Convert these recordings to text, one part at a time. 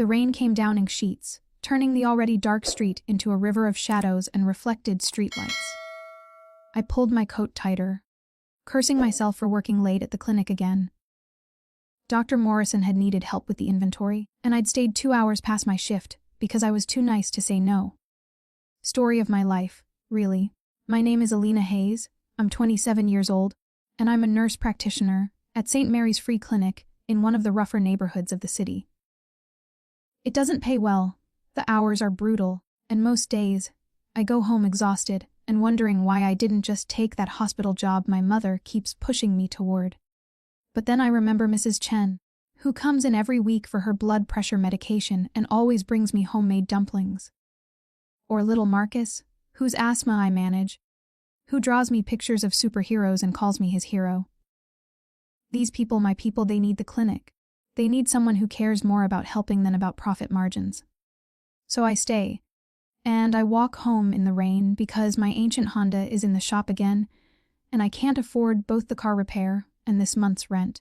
The rain came down in sheets, turning the already dark street into a river of shadows and reflected streetlights. I pulled my coat tighter, cursing myself for working late at the clinic again. Dr. Morrison had needed help with the inventory, and I'd stayed 2 hours past my shift because I was too nice to say no. Story of my life, really. My name is Alina Hayes, I'm 27 years old, and I'm a nurse practitioner at St. Mary's Free Clinic in one of the rougher neighborhoods of the city. It doesn't pay well, the hours are brutal, and most days, I go home exhausted and wondering why I didn't just take that hospital job my mother keeps pushing me toward. But then I remember Mrs. Chen, who comes in every week for her blood pressure medication and always brings me homemade dumplings. Or little Marcus, whose asthma I manage, who draws me pictures of superheroes and calls me his hero. These people, my people, they need the clinic. They need someone who cares more about helping than about profit margins. So I stay, and I walk home in the rain because my ancient Honda is in the shop again, and I can't afford both the car repair and this month's rent.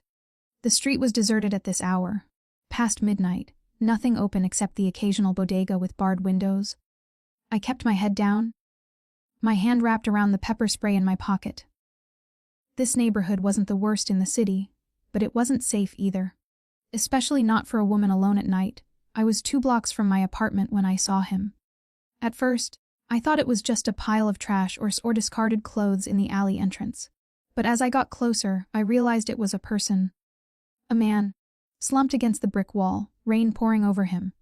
The street was deserted at this hour, past midnight, nothing open except the occasional bodega with barred windows. I kept my head down, my hand wrapped around the pepper spray in my pocket. This neighborhood wasn't the worst in the city, but it wasn't safe either. Especially not for a woman alone at night. I was 2 blocks from my apartment when I saw him. At first, I thought it was just a pile of trash or discarded clothes in the alley entrance. But as I got closer, I realized it was a person. A man, slumped against the brick wall, rain pouring over him.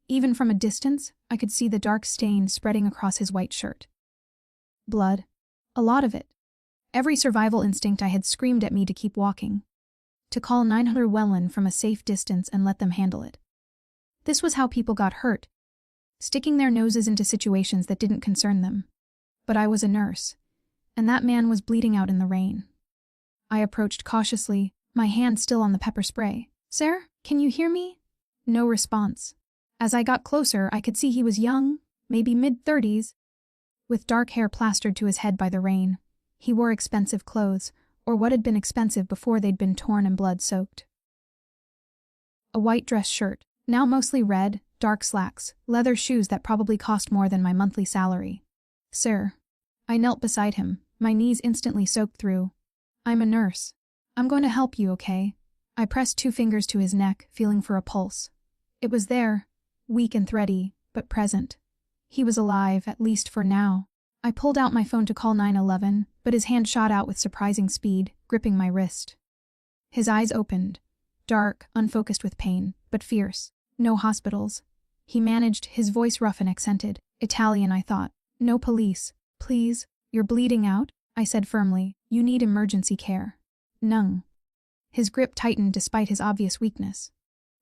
Even from a distance, I could see the dark stain spreading across his white shirt. Blood. A lot of it. Every survival instinct I had screamed at me to keep walking. To call 900 Welland from a safe distance and let them handle it. This was how people got hurt, sticking their noses into situations that didn't concern them. But I was a nurse, and that man was bleeding out in the rain. I approached cautiously, my hand still on the pepper spray. "Sir, can you hear me?" No response. As I got closer, I could see he was young, maybe mid-30s, with dark hair plastered to his head by the rain. He wore expensive clothes, or what had been expensive before they'd been torn and blood-soaked. A white dress shirt, now mostly red, dark slacks, leather shoes that probably cost more than my monthly salary. "Sir." I knelt beside him, my knees instantly soaked through. "I'm a nurse. I'm going to help you, okay?" I pressed 2 fingers to his neck, feeling for a pulse. It was there, weak and thready, but present. He was alive, at least for now. I pulled out my phone to call 911, but his hand shot out with surprising speed, gripping my wrist. His eyes opened, dark, unfocused with pain, but fierce. "No hospitals." He managed, his voice rough and accented. Italian, I thought. "No police. Please, you're bleeding out," I said firmly. "You need emergency care." "Nung." His grip tightened despite his obvious weakness.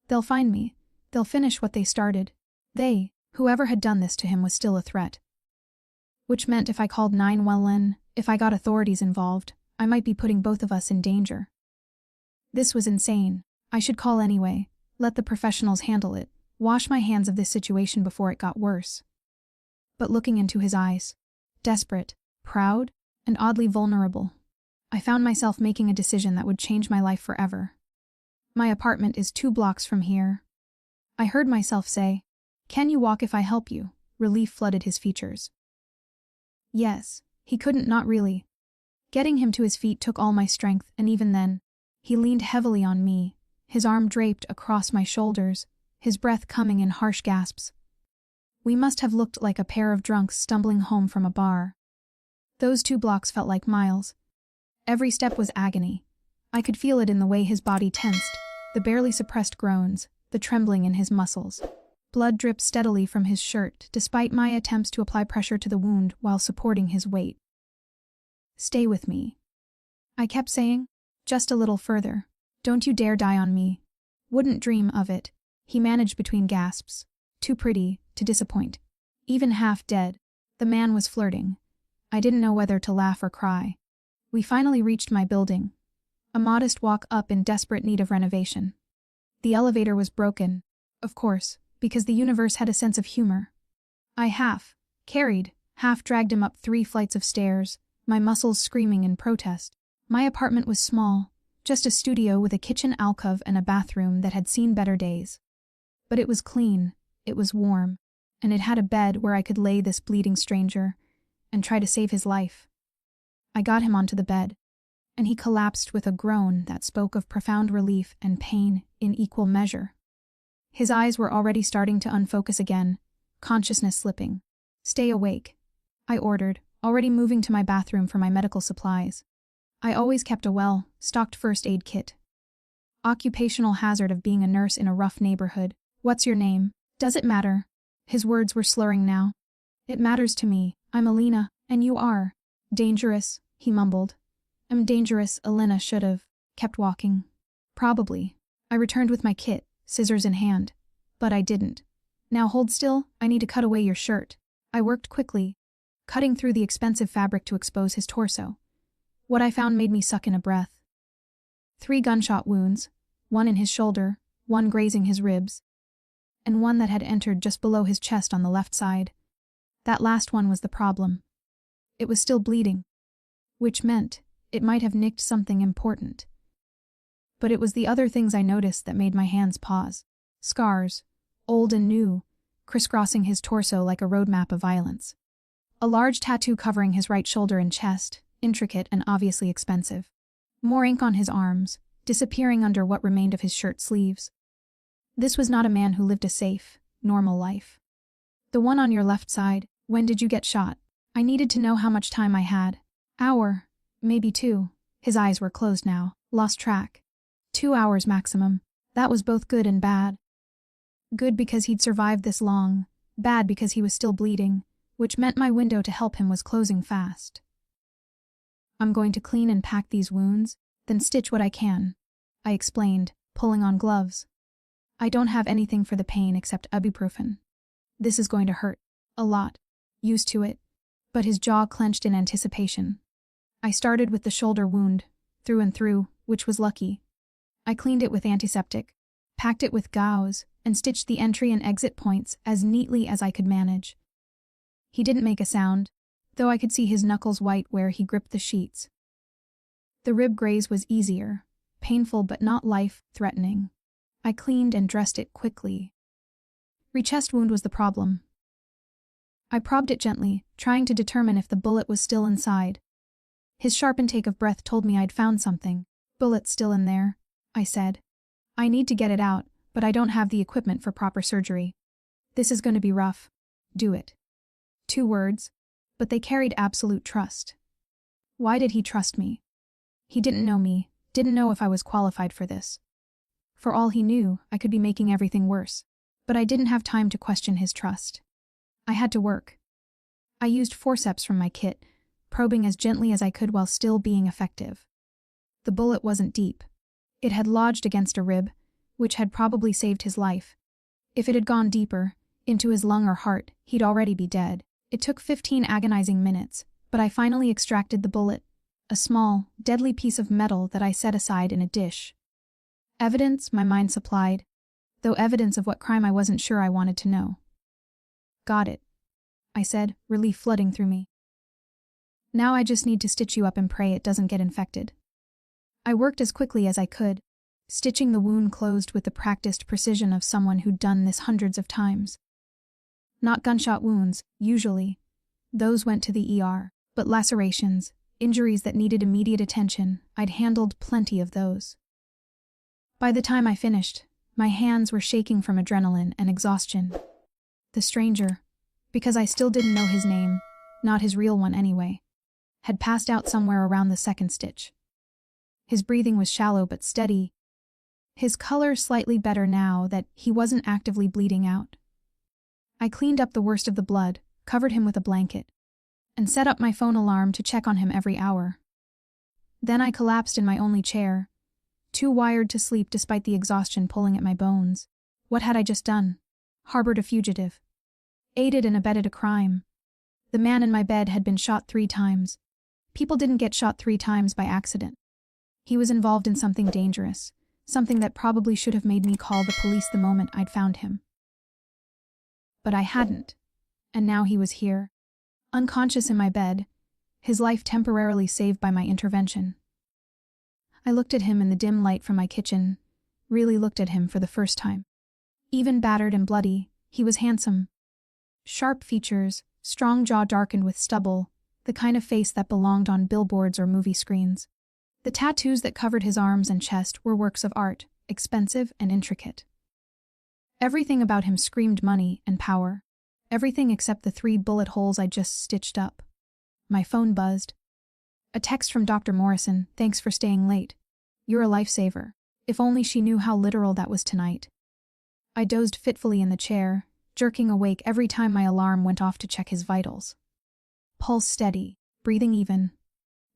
"They'll find me. They'll finish what they started." They, whoever had done this to him, was still a threat. Which meant if I called 911, if I got authorities involved, I might be putting both of us in danger. This was insane. I should call anyway, let the professionals handle it, wash my hands of this situation before it got worse. But looking into his eyes, desperate, proud, and oddly vulnerable, I found myself making a decision that would change my life forever. "My apartment is 2 blocks from here." I heard myself say, "Can you walk if I help you?" Relief flooded his features. Yes, he couldn't, not really. Getting him to his feet took all my strength, and even then, he leaned heavily on me, his arm draped across my shoulders, his breath coming in harsh gasps. We must have looked like a pair of drunks stumbling home from a bar. Those 2 blocks felt like miles. Every step was agony. I could feel it in the way his body tensed, the barely suppressed groans, the trembling in his muscles. Blood dripped steadily from his shirt, despite my attempts to apply pressure to the wound while supporting his weight. "Stay with me," I kept saying. "Just a little further. Don't you dare die on me." "Wouldn't dream of it," he managed between gasps. Too pretty to disappoint. Even half dead, the man was flirting. I didn't know whether to laugh or cry. We finally reached my building. A modest walk up in desperate need of renovation. The elevator was broken, of course, because the universe had a sense of humor. I half dragged him up 3 flights of stairs, my muscles screaming in protest. My apartment was small, just a studio with a kitchen alcove and a bathroom that had seen better days. But it was clean, it was warm, and it had a bed where I could lay this bleeding stranger and try to save his life. I got him onto the bed, and he collapsed with a groan that spoke of profound relief and pain in equal measure. His eyes were already starting to unfocus again, consciousness slipping. "Stay awake," I ordered, already moving to my bathroom for my medical supplies. I always kept a well-stocked first aid kit. Occupational hazard of being a nurse in a rough neighborhood. "What's your name? Does it matter?" His words were slurring now. "It matters to me. I'm Alina, and you are." "Dangerous," he mumbled. "I'm dangerous," Alina should have kept walking. Probably. I returned with my kit, scissors in hand. But I didn't. "Now hold still, I need to cut away your shirt." I worked quickly, cutting through the expensive fabric to expose his torso. What I found made me suck in a breath. 3 gunshot wounds, one in his shoulder, one grazing his ribs, and one that had entered just below his chest on the left side. That last one was the problem. It was still bleeding, which meant it might have nicked something important. But it was the other things I noticed that made my hands pause. Scars, old and new, crisscrossing his torso like a roadmap of violence. A large tattoo covering his right shoulder and chest, intricate and obviously expensive. More ink on his arms, disappearing under what remained of his shirt sleeves. This was not a man who lived a safe, normal life. "The one on your left side, when did you get shot?" I needed to know how much time I had. Hour, maybe 2. His eyes were closed now, lost track. 2 hours maximum. That was both good and bad. Good because he'd survived this long, bad because he was still bleeding, which meant my window to help him was closing fast. "I'm going to clean and pack these wounds, then stitch what I can," I explained, pulling on gloves. "I don't have anything for the pain except ibuprofen. This is going to hurt. A lot. Used to it." But his jaw clenched in anticipation. I started with the shoulder wound, through and through, which was lucky. I cleaned it with antiseptic, packed it with gauze, and stitched the entry and exit points as neatly as I could manage. He didn't make a sound, though I could see his knuckles white where he gripped the sheets. The rib graze was easier, painful but not life-threatening. I cleaned and dressed it quickly. Chest wound was the problem. I probbed it gently, trying to determine if the bullet was still inside. His sharp intake of breath told me I'd found something. "Bullet's still in there," I said. "I need to get it out, but I don't have the equipment for proper surgery. This is going to be rough. Do it." 2 words, but they carried absolute trust. Why did he trust me? He didn't know me, didn't know if I was qualified for this. For all he knew, I could be making everything worse. But I didn't have time to question his trust. I had to work. I used forceps from my kit, probing as gently as I could while still being effective. The bullet wasn't deep. It had lodged against a rib, which had probably saved his life. If it had gone deeper, into his lung or heart, he'd already be dead. It took 15 agonizing minutes, but I finally extracted the bullet, a small, deadly piece of metal that I set aside in a dish. Evidence, my mind supplied, though evidence of what crime I wasn't sure I wanted to know. "Got it," I said, relief flooding through me. "Now I just need to stitch you up and pray it doesn't get infected." I worked as quickly as I could, stitching the wound closed with the practiced precision of someone who'd done this hundreds of times. Not gunshot wounds, usually. Those went to the ER, but lacerations, injuries that needed immediate attention, I'd handled plenty of those. By the time I finished, my hands were shaking from adrenaline and exhaustion. The stranger, because I still didn't know his name, not his real one anyway, had passed out somewhere around the second stitch. His breathing was shallow but steady, his color slightly better now that he wasn't actively bleeding out. I cleaned up the worst of the blood, covered him with a blanket, and set up my phone alarm to check on him every hour. Then I collapsed in my only chair, too wired to sleep despite the exhaustion pulling at my bones. What had I just done? Harbored a fugitive. Aided and abetted a crime. The man in my bed had been shot 3 times. People didn't get shot 3 times by accident. He was involved in something dangerous, something that probably should have made me call the police the moment I'd found him. But I hadn't, and now he was here, unconscious in my bed, his life temporarily saved by my intervention. I looked at him in the dim light from my kitchen, really looked at him for the first time. Even battered and bloody, he was handsome. Sharp features, strong jaw darkened with stubble, the kind of face that belonged on billboards or movie screens. The tattoos that covered his arms and chest were works of art, expensive and intricate. Everything about him screamed money and power. Everything except the 3 bullet holes I just stitched up. My phone buzzed. A text from Dr. Morrison, "Thanks for staying late. You're a lifesaver." If only she knew how literal that was tonight. I dozed fitfully in the chair, jerking awake every time my alarm went off to check his vitals. Pulse steady, breathing even.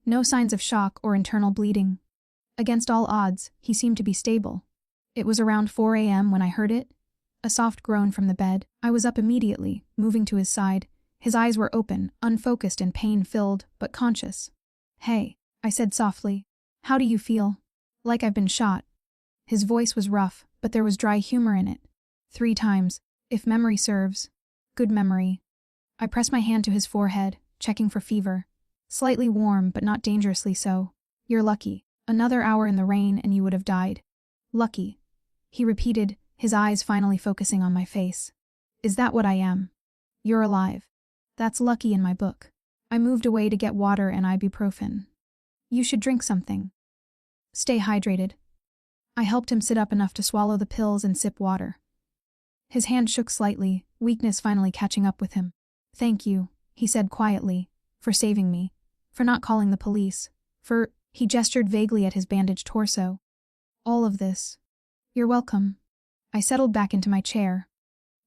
No signs of shock or internal bleeding. Against all odds, he seemed to be stable. It was around 4 a.m. when I heard it. A soft groan from the bed. I was up immediately, moving to his side. His eyes were open, unfocused and pain-filled, but conscious. "Hey," I said softly. "How do you feel?" "Like I've been shot." His voice was rough, but there was dry humor in it. 3 times, if memory serves. Good memory. I pressed my hand to his forehead, checking for fever. Slightly warm, but not dangerously so. "You're lucky. Another hour in the rain and you would have died." "Lucky," he repeated, his eyes finally focusing on my face. "Is that what I am?" "You're alive. That's lucky in my book." I moved away to get water and ibuprofen. "You should drink something. Stay hydrated." I helped him sit up enough to swallow the pills and sip water. His hand shook slightly, weakness finally catching up with him. "Thank you," he said quietly, "for saving me. For not calling the police. He gestured vaguely at his bandaged torso. "All of this. You're welcome." I settled back into my chair.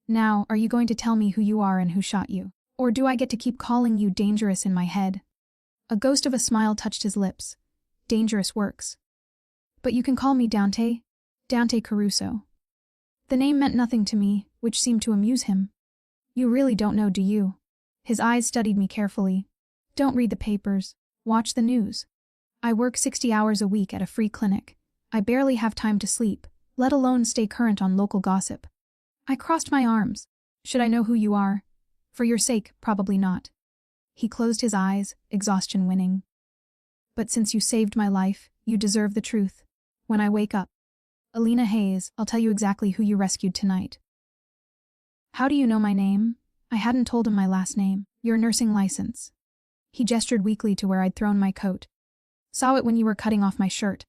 "Now, are you going to tell me who you are and who shot you? Or do I get to keep calling you Dangerous in my head?" A ghost of a smile touched his lips. "Dangerous works. But you can call me Dante. Dante Caruso." The name meant nothing to me, which seemed to amuse him. "You really don't know, do you?" His eyes studied me carefully. "Don't read the papers. Watch the news. I work 60 hours a week at a free clinic. I barely have time to sleep, let alone stay current on local gossip." I crossed my arms. "Should I know who you are? For your sake, probably not." He closed his eyes, exhaustion winning. "But since you saved my life, you deserve the truth. When I wake up, Alina Hayes, I'll tell you exactly who you rescued tonight." "How do you know my name?" I hadn't told him my last name. "Your nursing license." He gestured weakly to where I'd thrown my coat. "Saw it when you were cutting off my shirt.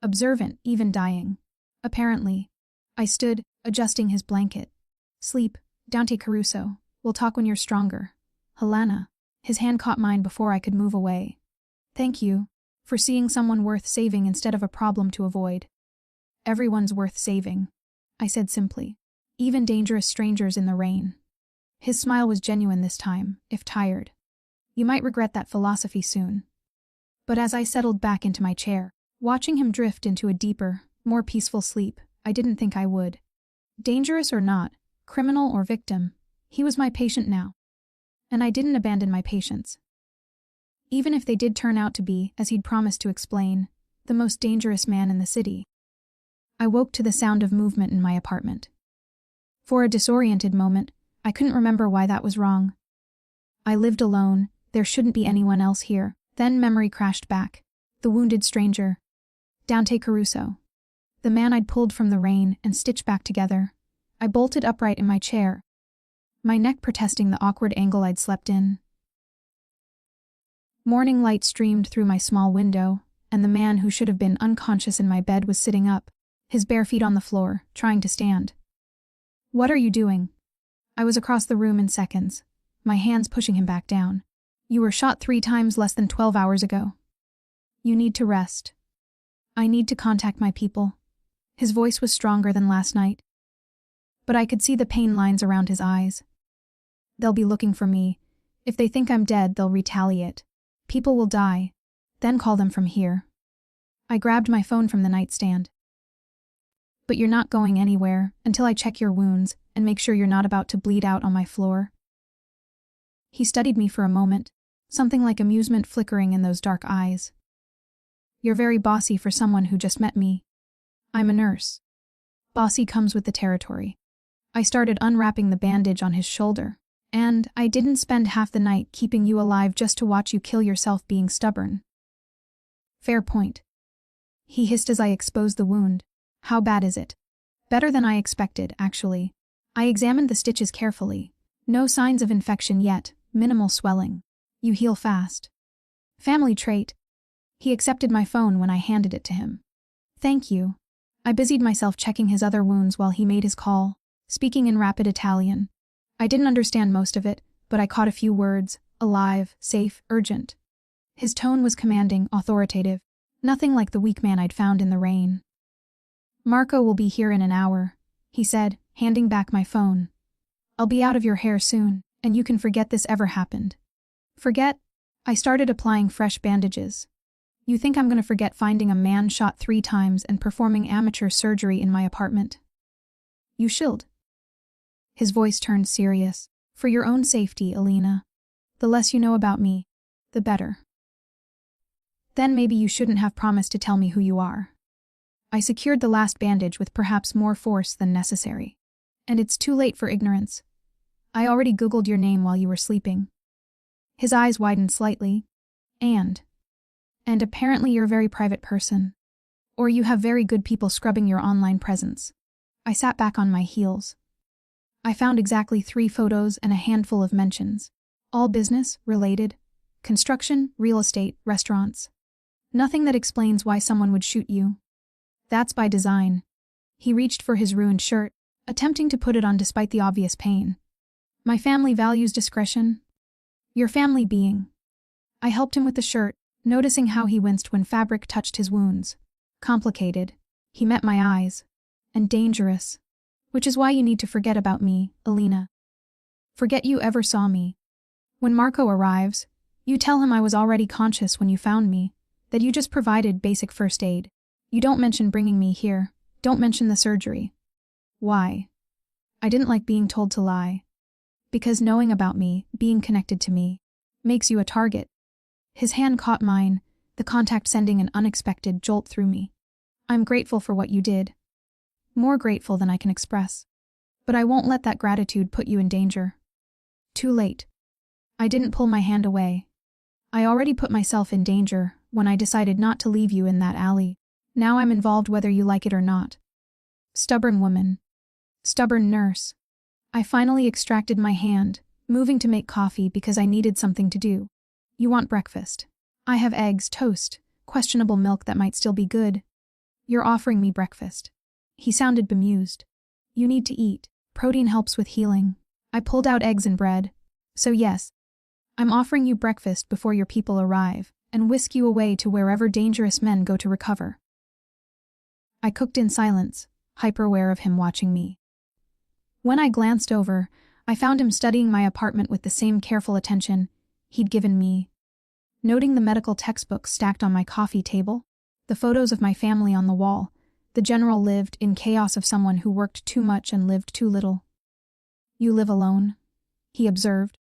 Observant, even dying. Apparently." I stood, adjusting his blanket. "Sleep, Dante Caruso. We'll talk when you're stronger. Helena." His hand caught mine before I could move away. "Thank you. For seeing someone worth saving instead of a problem to avoid." "Everyone's worth saving," I said simply. "Even dangerous strangers in the rain." His smile was genuine this time, if tired. "You might regret that philosophy soon." But as I settled back into my chair, watching him drift into a deeper, more peaceful sleep, I didn't think I would. Dangerous or not, criminal or victim, he was my patient now. And I didn't abandon my patients. Even if they did turn out to be, as he'd promised to explain, the most dangerous man in the city. I woke to the sound of movement in my apartment. For a disoriented moment, I couldn't remember why that was wrong. I lived alone, there shouldn't be anyone else here. Then memory crashed back. The wounded stranger. Dante Caruso. The man I'd pulled from the rain and stitched back together. I bolted upright in my chair, my neck protesting the awkward angle I'd slept in. Morning light streamed through my small window, and the man who should have been unconscious in my bed was sitting up, his bare feet on the floor, trying to stand. "What are you doing?" I was across the room in seconds, my hands pushing him back down. "You were shot 3 times less than 12 hours ago. You need to rest. I need to contact my people." His voice was stronger than last night, but I could see the pain lines around his eyes. "They'll be looking for me. If they think I'm dead, they'll retaliate. People will die, then call them from here." I grabbed my phone from the nightstand. "But you're not going anywhere until I check your wounds and make sure you're not about to bleed out on my floor." He studied me for a moment, something like amusement flickering in those dark eyes. "You're very bossy for someone who just met me. I'm a nurse. Bossy comes with the territory." I started unwrapping the bandage on his shoulder. "And I didn't spend half the night keeping you alive just to watch you kill yourself being stubborn." "Fair point." He hissed as I exposed the wound. "How bad is it?" Better than I expected, actually. I examined the stitches carefully. No signs of infection yet, minimal swelling. You heal fast. Family trait. He accepted my phone when I handed it to him. Thank you. I busied myself checking his other wounds while he made his call, speaking in rapid Italian. I didn't understand most of it, but I caught a few words: alive, safe, urgent. His tone was commanding, authoritative, nothing like the weak man I'd found in the rain. Marco will be here in an hour, he said, handing back my phone. I'll be out of your hair soon, and you can forget this ever happened. Forget? I started applying fresh bandages. You think I'm going to forget finding a man shot 3 times and performing amateur surgery in my apartment? You should. His voice turned serious. For your own safety, Alina. The less you know about me, the better. Then maybe you shouldn't have promised to tell me who you are. I secured the last bandage with perhaps more force than necessary. And it's too late for ignorance. I already Googled your name while you were sleeping. His eyes widened slightly. And apparently you're a very private person. Or you have very good people scrubbing your online presence. I sat back on my heels. I found exactly 3 photos and a handful of mentions. All business, related. Construction, real estate, restaurants. Nothing that explains why someone would shoot you. That's by design. He reached for his ruined shirt, attempting to put it on despite the obvious pain. My family values discretion. Your family being. I helped him with the shirt, noticing how he winced when fabric touched his wounds. Complicated. He met my eyes. And dangerous. Which is why you need to forget about me, Alina. Forget you ever saw me. When Marco arrives, you tell him I was already conscious when you found me, that you just provided basic first aid. You don't mention bringing me here. Don't mention the surgery. Why? I didn't like being told to lie. Because knowing about me, being connected to me, makes you a target. His hand caught mine, the contact sending an unexpected jolt through me. I'm grateful for what you did. More grateful than I can express. But I won't let that gratitude put you in danger. Too late. I didn't pull my hand away. I already put myself in danger when I decided not to leave you in that alley. Now I'm involved whether you like it or not. Stubborn woman. Stubborn nurse. I finally extracted my hand, moving to make coffee because I needed something to do. You want breakfast. I have eggs, toast, questionable milk that might still be good. You're offering me breakfast. He sounded bemused. You need to eat. Protein helps with healing. I pulled out eggs and bread. So yes, I'm offering you breakfast before your people arrive and whisk you away to wherever dangerous men go to recover. I cooked in silence, hyper-aware of him watching me. When I glanced over, I found him studying my apartment with the same careful attention he'd given me. Noting the medical textbooks stacked on my coffee table, the photos of my family on the wall, the general lived in chaos of someone who worked too much and lived too little. You live alone? He observed.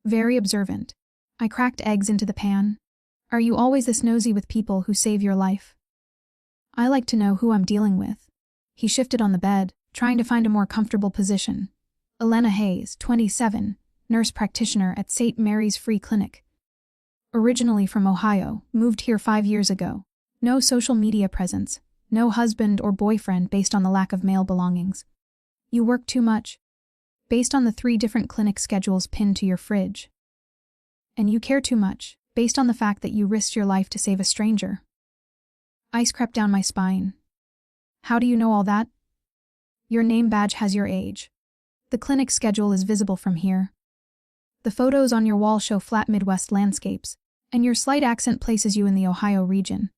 Very observant. I cracked eggs into the pan. Are you always this nosy with people who save your life? I like to know who I'm dealing with. He shifted on the bed, trying to find a more comfortable position. Elena Hayes, 27, nurse practitioner at St. Mary's Free Clinic. Originally from Ohio, moved here 5 years ago. No social media presence. No husband or boyfriend based on the lack of male belongings. You work too much. Based on the 3 different clinic schedules pinned to your fridge. And you care too much, based on the fact that you risked your life to save a stranger. Ice crept down my spine. How do you know all that? Your name badge has your age. The clinic schedule is visible from here. The photos on your wall show flat Midwest landscapes, and your slight accent places you in the Ohio region.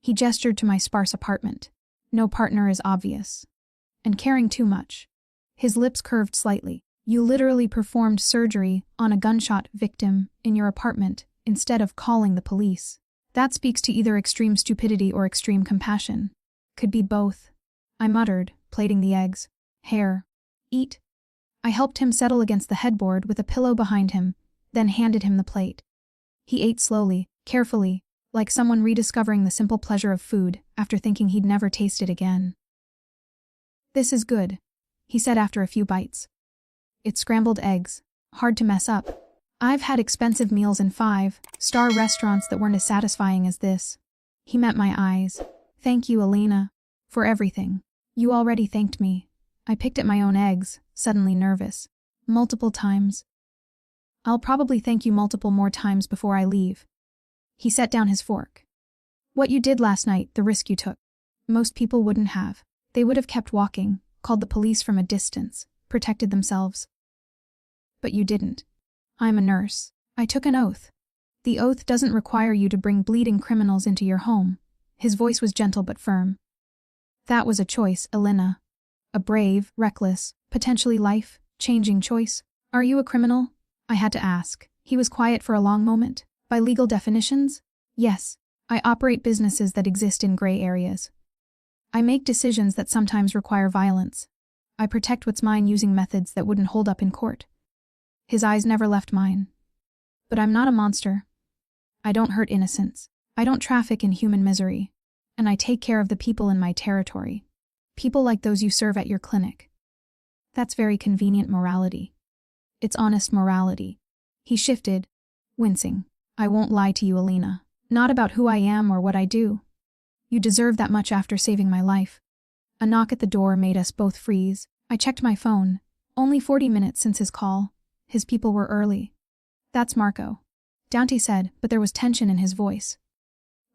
He gestured to my sparse apartment. No partner is obvious. And caring too much. His lips curved slightly. You literally performed surgery on a gunshot victim in your apartment instead of calling the police. That speaks to either extreme stupidity or extreme compassion. Could be both. I muttered, plating the eggs. Hair. Eat. I helped him settle against the headboard with a pillow behind him, then handed him the plate. He ate slowly, carefully, like someone rediscovering the simple pleasure of food after thinking he'd never taste it again. This is good, he said after a few bites. It's scrambled eggs, hard to mess up. I've had expensive meals in 5-star restaurants that weren't as satisfying as this. He met my eyes. Thank you, Elena, for everything. You already thanked me. I picked at my own eggs, suddenly nervous. Multiple times. I'll probably thank you multiple more times before I leave. He set down his fork. What you did last night, the risk you took. Most people wouldn't have. They would have kept walking, called the police from a distance, protected themselves. But you didn't. I'm a nurse. I took an oath. The oath doesn't require you to bring bleeding criminals into your home. His voice was gentle but firm. That was a choice, Elena. A brave, reckless, potentially life-changing choice. Are you a criminal? I had to ask. He was quiet for a long moment. By legal definitions? Yes. I operate businesses that exist in gray areas. I make decisions that sometimes require violence. I protect what's mine using methods that wouldn't hold up in court. His eyes never left mine. But I'm not a monster. I don't hurt innocents. I don't traffic in human misery. And I take care of the people in my territory. People like those you serve at your clinic. That's very convenient morality. It's honest morality. He shifted, wincing. I won't lie to you, Elena. Not about who I am or what I do. You deserve that much after saving my life. A knock at the door made us both freeze. I checked my phone. Only 40 minutes since his call. His people were early. That's Marco. Dante said, but there was tension in his voice.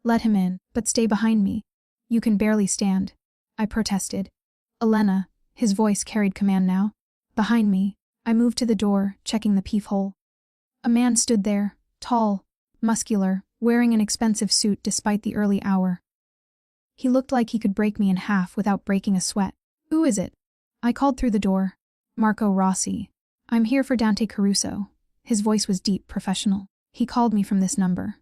Let him in, but stay behind me. You can barely stand. I protested. Elena, his voice carried command now. Behind me. I moved to the door, checking the peephole. A man stood there, tall, muscular, wearing an expensive suit despite the early hour. He looked like he could break me in half without breaking a sweat. Who is it? I called through the door. Marco Rossi. I'm here for Dante Caruso. His voice was deep, professional. He called me from this number.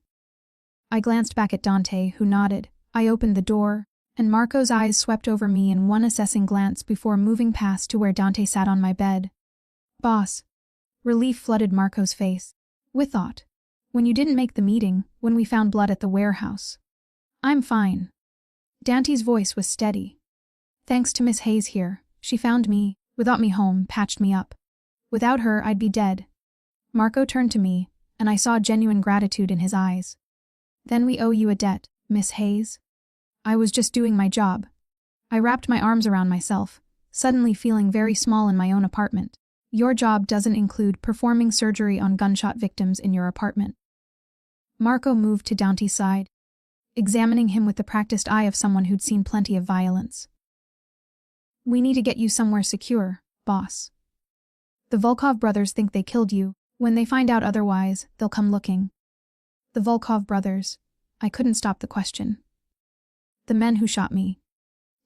I glanced back at Dante, who nodded. I opened the door, and Marco's eyes swept over me in one assessing glance before moving past to where Dante sat on my bed. Boss. Relief flooded Marco's face. With thought. When you didn't make the meeting, when we found blood at the warehouse. I'm fine. Dante's voice was steady. Thanks to Miss Hayes here, she found me, without me home, patched me up. Without her, I'd be dead. Marco turned to me, and I saw genuine gratitude in his eyes. Then we owe you a debt, Miss Hayes. I was just doing my job. I wrapped my arms around myself, suddenly feeling very small in my own apartment. Your job doesn't include performing surgery on gunshot victims in your apartment. Marco moved to Dante's side, examining him with the practiced eye of someone who'd seen plenty of violence. We need to get you somewhere secure, boss. The Volkov brothers think they killed you. When they find out otherwise, they'll come looking. The Volkov brothers. I couldn't stop the question. The men who shot me.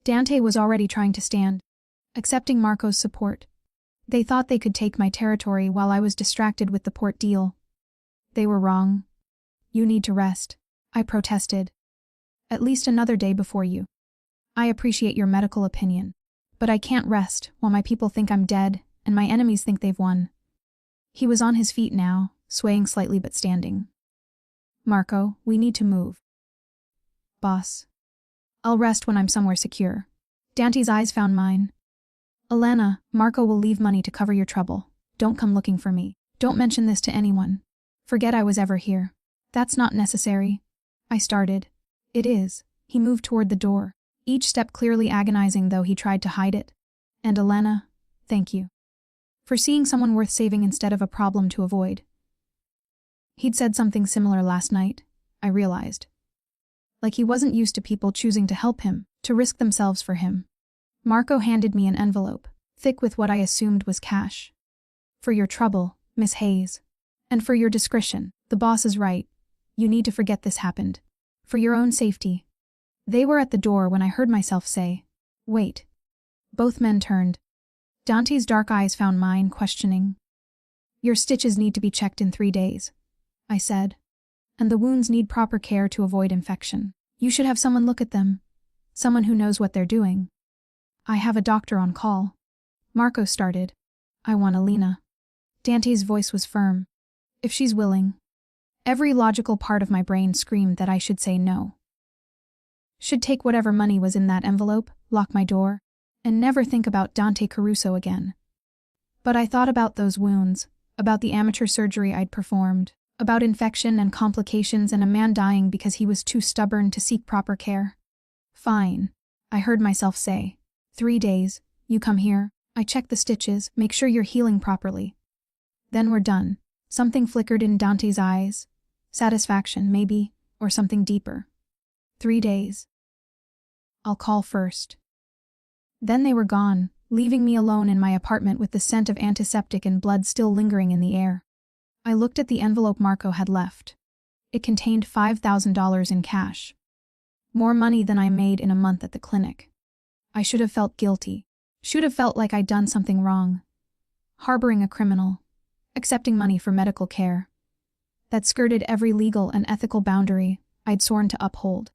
Dante was already trying to stand, accepting Marco's support. They thought they could take my territory while I was distracted with the port deal. They were wrong. You need to rest, I protested. At least another day before you. I appreciate your medical opinion, but I can't rest while my people think I'm dead and my enemies think they've won. He was on his feet now, swaying slightly but standing. Marco, we need to move. Boss. I'll rest when I'm somewhere secure. Dante's eyes found mine. Elena, Marco will leave money to cover your trouble. Don't come looking for me. Don't mention this to anyone. Forget I was ever here. That's not necessary. I started. It is. He moved toward the door, each step clearly agonizing though he tried to hide it. And Elena, thank you. For seeing someone worth saving instead of a problem to avoid. He'd said something similar last night, I realized. Like he wasn't used to people choosing to help him, to risk themselves for him. Marco handed me an envelope, thick with what I assumed was cash. For your trouble, Miss Hayes. And for your discretion, the boss is right. You need to forget this happened. For your own safety. They were at the door when I heard myself say, wait. Both men turned. Dante's dark eyes found mine, questioning. Your stitches need to be checked in 3 days, I said. And the wounds need proper care to avoid infection. You should have someone look at them. Someone who knows what they're doing. I have a doctor on call. Marco started. I want Elena. Dante's voice was firm. If she's willing. Every logical part of my brain screamed that I should say no. Should take whatever money was in that envelope, lock my door, and never think about Dante Caruso again. But I thought about those wounds, about the amateur surgery I'd performed, about infection and complications and a man dying because he was too stubborn to seek proper care. Fine, I heard myself say. 3 days, you come here, I check the stitches, make sure you're healing properly. Then we're done. Something flickered in Dante's eyes. Satisfaction, maybe, or something deeper. 3 days. I'll call first. Then they were gone, leaving me alone in my apartment with the scent of antiseptic and blood still lingering in the air. I looked at the envelope Marco had left. It contained $5,000 in cash. More money than I made in a month at the clinic. I should have felt guilty. Should have felt like I'd done something wrong. Harboring a criminal. Accepting money for medical care. That skirted every legal and ethical boundary I'd sworn to uphold.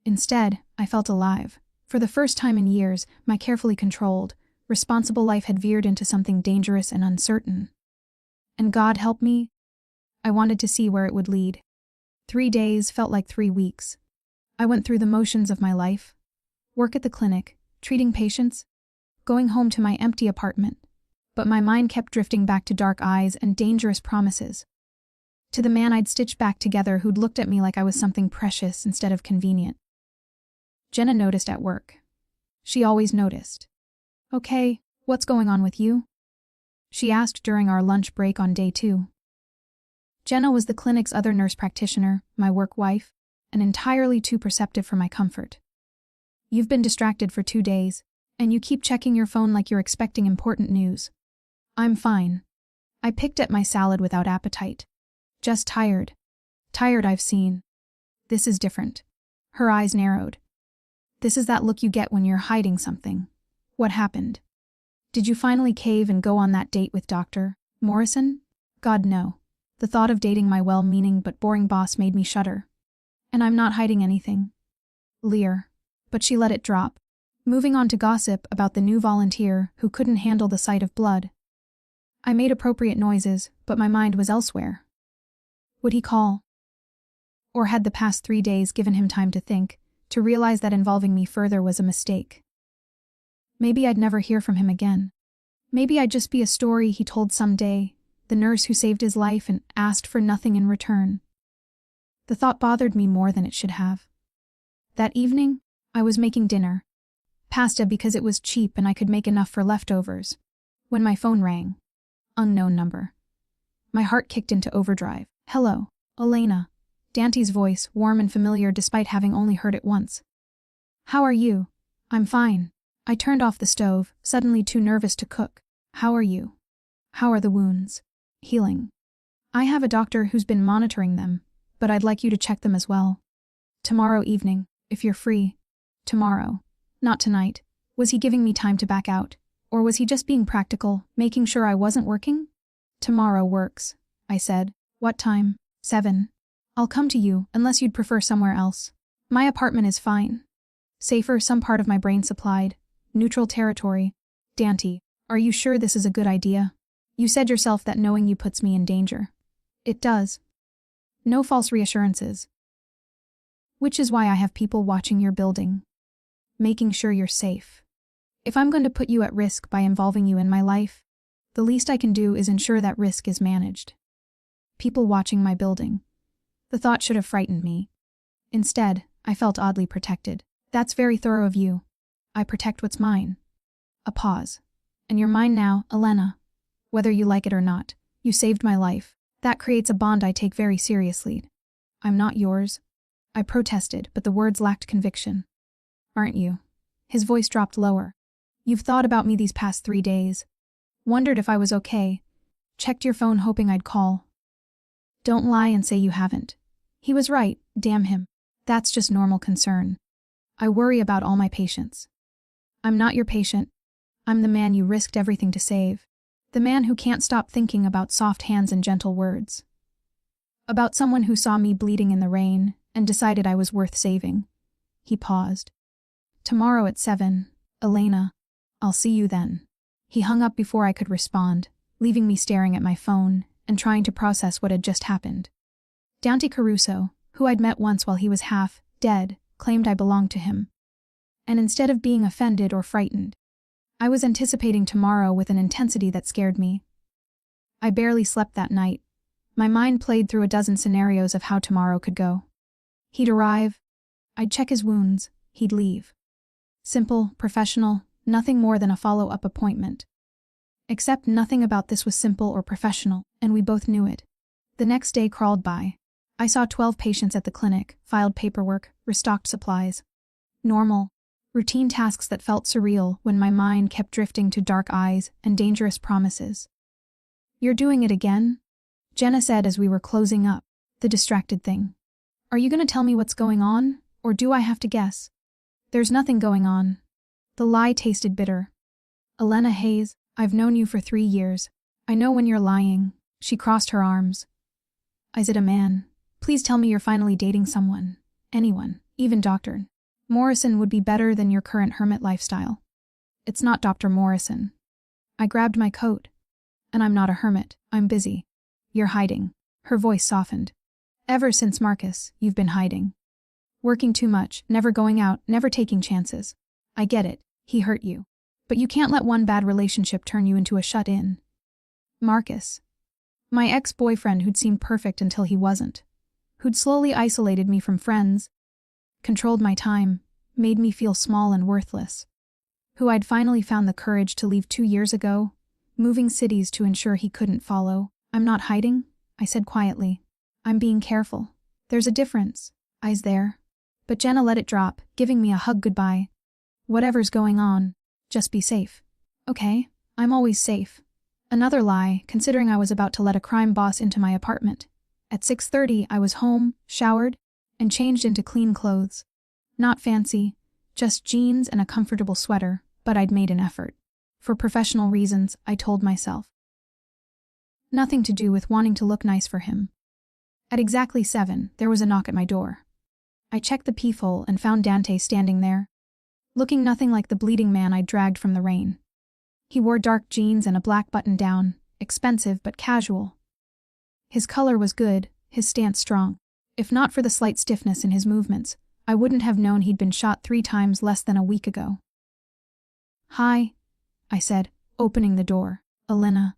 Instead, I felt alive. For the first time in years, my carefully controlled, responsible life had veered into something dangerous and uncertain. And God help me, I wanted to see where it would lead. 3 days felt like 3 weeks. I went through the motions of my life. Work at the clinic, treating patients, going home to my empty apartment. But my mind kept drifting back to dark eyes and dangerous promises. To the man I'd stitched back together who'd looked at me like I was something precious instead of convenient. Jenna noticed at work. She always noticed. "Okay, what's going on with you?" she asked during our lunch break on day 2. Jenna was the clinic's other nurse practitioner, my work wife, and entirely too perceptive for my comfort. "You've been distracted for 2 days, and you keep checking your phone like you're expecting important news." "I'm fine." I picked at my salad without appetite. "Just tired. Tired I've seen." "This is different." Her eyes narrowed. "This is that look you get when you're hiding something. What happened? Did you finally cave and go on that date with Dr. Morrison?" "God, no." The thought of dating my well-meaning but boring boss made me shudder. "And I'm not hiding anything." Leer. But she let it drop, moving on to gossip about the new volunteer who couldn't handle the sight of blood. I made appropriate noises, but my mind was elsewhere. Would he call? Or had the past 3 days given him time to think, to realize that involving me further was a mistake? Maybe I'd never hear from him again. Maybe I'd just be a story he told someday, the nurse who saved his life and asked for nothing in return. The thought bothered me more than it should have. That evening, I was making dinner. Pasta because it was cheap and I could make enough for leftovers. When my phone rang. Unknown number. My heart kicked into overdrive. "Hello, Elena." Dante's voice, warm and familiar despite having only heard it once. "How are you?" "I'm fine." I turned off the stove, suddenly too nervous to cook. "How are you?" "How are the wounds?" "Healing." "I have a doctor who's been monitoring them, but I'd like you to check them as well. Tomorrow evening, if you're free." Tomorrow. Not tonight. Was he giving me time to back out? Or was he just being practical, making sure I wasn't working? "Tomorrow works," I said. "What time?" 7. "I'll come to you, unless you'd prefer somewhere else." "My apartment is fine." Safer, some part of my brain supplied. Neutral territory. "Dante, are you sure this is a good idea? You said yourself that knowing you puts me in danger." "It does." "No false reassurances." "Which is why I have people watching your building. Making sure you're safe. If I'm going to put you at risk by involving you in my life, the least I can do is ensure that risk is managed." People watching my building. The thought should have frightened me. Instead, I felt oddly protected. "That's very thorough of you. I protect what's mine." A pause. "And you're mine now, Elena. Whether you like it or not, you saved my life. That creates a bond I take very seriously." "I'm not yours." I protested, but the words lacked conviction. "Aren't you?" His voice dropped lower. "You've thought about me these past 3 days. Wondered if I was okay. Checked your phone hoping I'd call. Don't lie and say you haven't." He was right, damn him. That's just normal concern. I worry about all my patients. "I'm not your patient. I'm the man you risked everything to save. The man who can't stop thinking about soft hands and gentle words. About someone who saw me bleeding in the rain and decided I was worth saving." He paused. "Tomorrow at 7, Elena. I'll see you then." He hung up before I could respond, leaving me staring at my phone and trying to process what had just happened. Dante Caruso, who I'd met once while he was half dead, claimed I belonged to him. And instead of being offended or frightened, I was anticipating tomorrow with an intensity that scared me. I barely slept that night. My mind played through a dozen scenarios of how tomorrow could go. He'd arrive. I'd check his wounds. He'd leave. Simple, professional, Nothing more than a follow-up appointment. Except nothing about this was simple or professional, and we both knew it. The next day crawled by. I saw 12 patients at the clinic, filed paperwork, restocked supplies. Normal, routine tasks that felt surreal when my mind kept drifting to dark eyes and dangerous promises. "You're doing it again?" Jenna said as we were closing up, the distracted thing. "Are you going to tell me what's going on, or do I have to guess?" "There's nothing going on." The lie tasted bitter. "Elena Hayes, I've known you for 3 years. I know when you're lying." She crossed her arms. "Is it a man? Please tell me you're finally dating someone. Anyone, even Dr. Morrison would be better than your current hermit lifestyle." "It's not Dr. Morrison." I grabbed my coat. "And I'm not a hermit, I'm busy." "You're hiding." Her voice softened. "Ever since Marcus, you've been hiding. Working too much, never going out, never taking chances. I get it, he hurt you. But you can't let one bad relationship turn you into a shut-in." "Marcus." My ex-boyfriend who'd seemed perfect until he wasn't. Who'd slowly isolated me from friends, controlled my time, made me feel small and worthless. Who I'd finally found the courage to leave 2 years ago, moving cities to ensure he couldn't follow. "I'm not hiding," I said quietly. "I'm being careful. There's a difference." Eyes there. But Jenna let it drop, giving me a hug goodbye. "Whatever's going on, just be safe." "Okay, I'm always safe." Another lie, considering I was about to let a crime boss into my apartment. At 6:30, I was home, showered, and changed into clean clothes. Not fancy, just jeans and a comfortable sweater, but I'd made an effort. For professional reasons, I told myself. Nothing to do with wanting to look nice for him. At exactly 7, there was a knock at my door. I checked the peephole and found Dante standing there, looking nothing like the bleeding man I'd dragged from the rain. He wore dark jeans and a black button-down, expensive but casual. His color was good, his stance strong. If not for the slight stiffness in his movements, I wouldn't have known he'd been shot 3 times less than a week ago. "Hi," I said, opening the door. "Elena."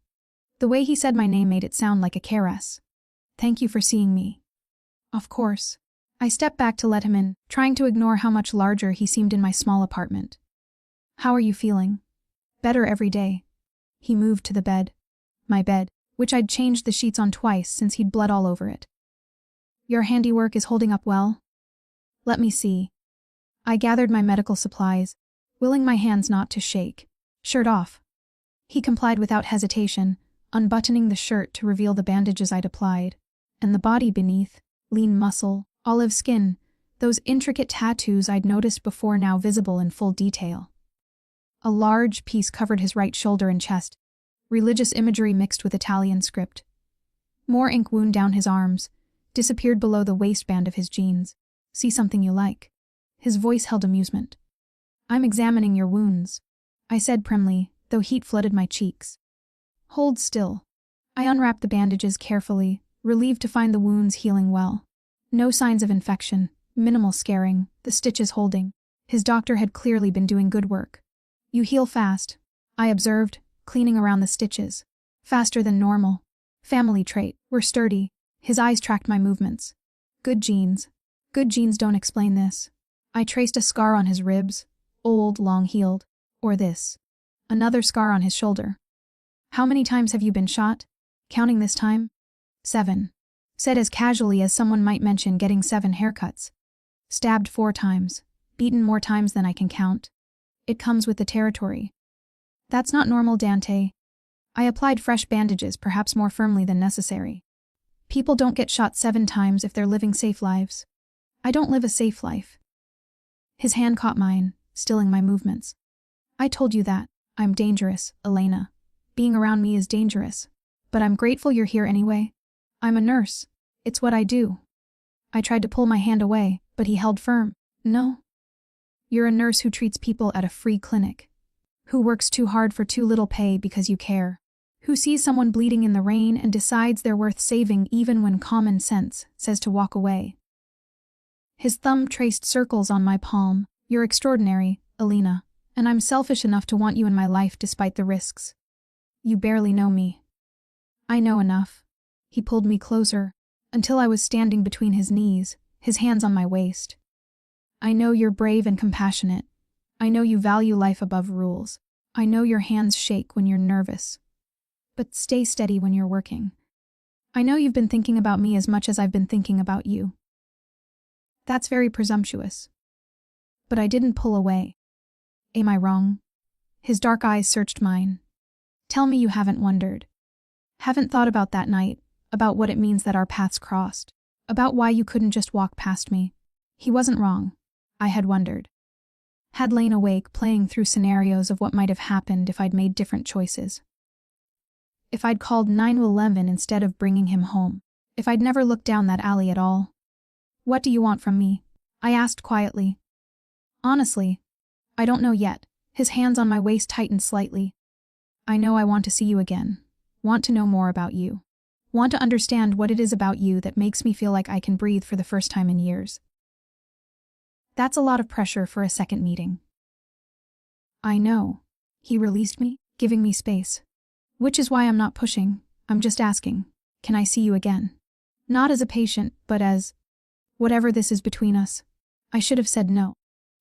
The way he said my name made it sound like a caress. "Thank you for seeing me." "Of course." I stepped back to let him in, trying to ignore how much larger he seemed in my small apartment. "How are you feeling?" "Better every day." He moved to the bed. My bed, which I'd changed the sheets on twice since he'd blood all over it. "Your handiwork is holding up well?" "Let me see." I gathered my medical supplies, willing my hands not to shake. "Shirt off." He complied without hesitation, unbuttoning the shirt to reveal the bandages I'd applied. And the body beneath, lean muscle, olive skin, those intricate tattoos I'd noticed before now visible in full detail. A large piece covered his right shoulder and chest, religious imagery mixed with Italian script. More ink wound down his arms, disappeared below the waistband of his jeans. "See something you like?" His voice held amusement. "I'm examining your wounds," I said primly, though heat flooded my cheeks. "Hold still." I unwrapped the bandages carefully, relieved to find the wounds healing well. No signs of infection, minimal scarring, the stitches holding. His doctor had clearly been doing good work. "You heal fast," I observed, cleaning around the stitches. "Faster than normal. Family trait, we're sturdy." His eyes tracked my movements. "Good genes." "Good genes don't explain this." I traced a scar on his ribs, old, long-healed. Or this. Another scar on his shoulder. "How many times have you been shot?" "Counting this time?" 7. Said as casually as someone might mention getting 7 haircuts. "Stabbed 4 times. Beaten more times than I can count. It comes with the territory." "That's not normal, Dante." I applied fresh bandages, perhaps more firmly than necessary. "People don't get shot 7 times if they're living safe lives." "I don't live a safe life." His hand caught mine, stilling my movements. "I told you that. I'm dangerous, Elena. Being around me is dangerous. But I'm grateful you're here anyway. I'm a nurse. It's what I do." I tried to pull my hand away, but he held firm. "No. You're a nurse who treats people at a free clinic. Who works too hard for too little pay because you care. Who sees someone bleeding in the rain and decides they're worth saving even when common sense says to walk away." His thumb traced circles on my palm. "You're extraordinary, Elena, and I'm selfish enough to want you in my life despite the risks. You barely know me." "I know enough." He pulled me closer, until I was standing between his knees, his hands on my waist. "I know you're brave and compassionate. I know you value life above rules. I know your hands shake when you're nervous. But stay steady when you're working. I know you've been thinking about me as much as I've been thinking about you. That's very presumptuous. But I didn't pull away. Am I wrong? His dark eyes searched mine. Tell me you haven't wondered. Haven't thought about that night, about what it means that our paths crossed, about why you couldn't just walk past me. He wasn't wrong. I had wondered. Had lain awake playing through scenarios of what might have happened if I'd made different choices. If I'd called 911 instead of bringing him home. If I'd never looked down that alley at all. What do you want from me? I asked quietly. Honestly, I don't know yet. His hands on my waist tightened slightly. I know I want to see you again. Want to know more about you. Want to understand what it is about you that makes me feel like I can breathe for the first time in years. That's a lot of pressure for a second meeting. I know. He released me, giving me space. Which is why I'm not pushing, I'm just asking, can I see you again? Not as a patient, but as, whatever this is between us. I should have said no.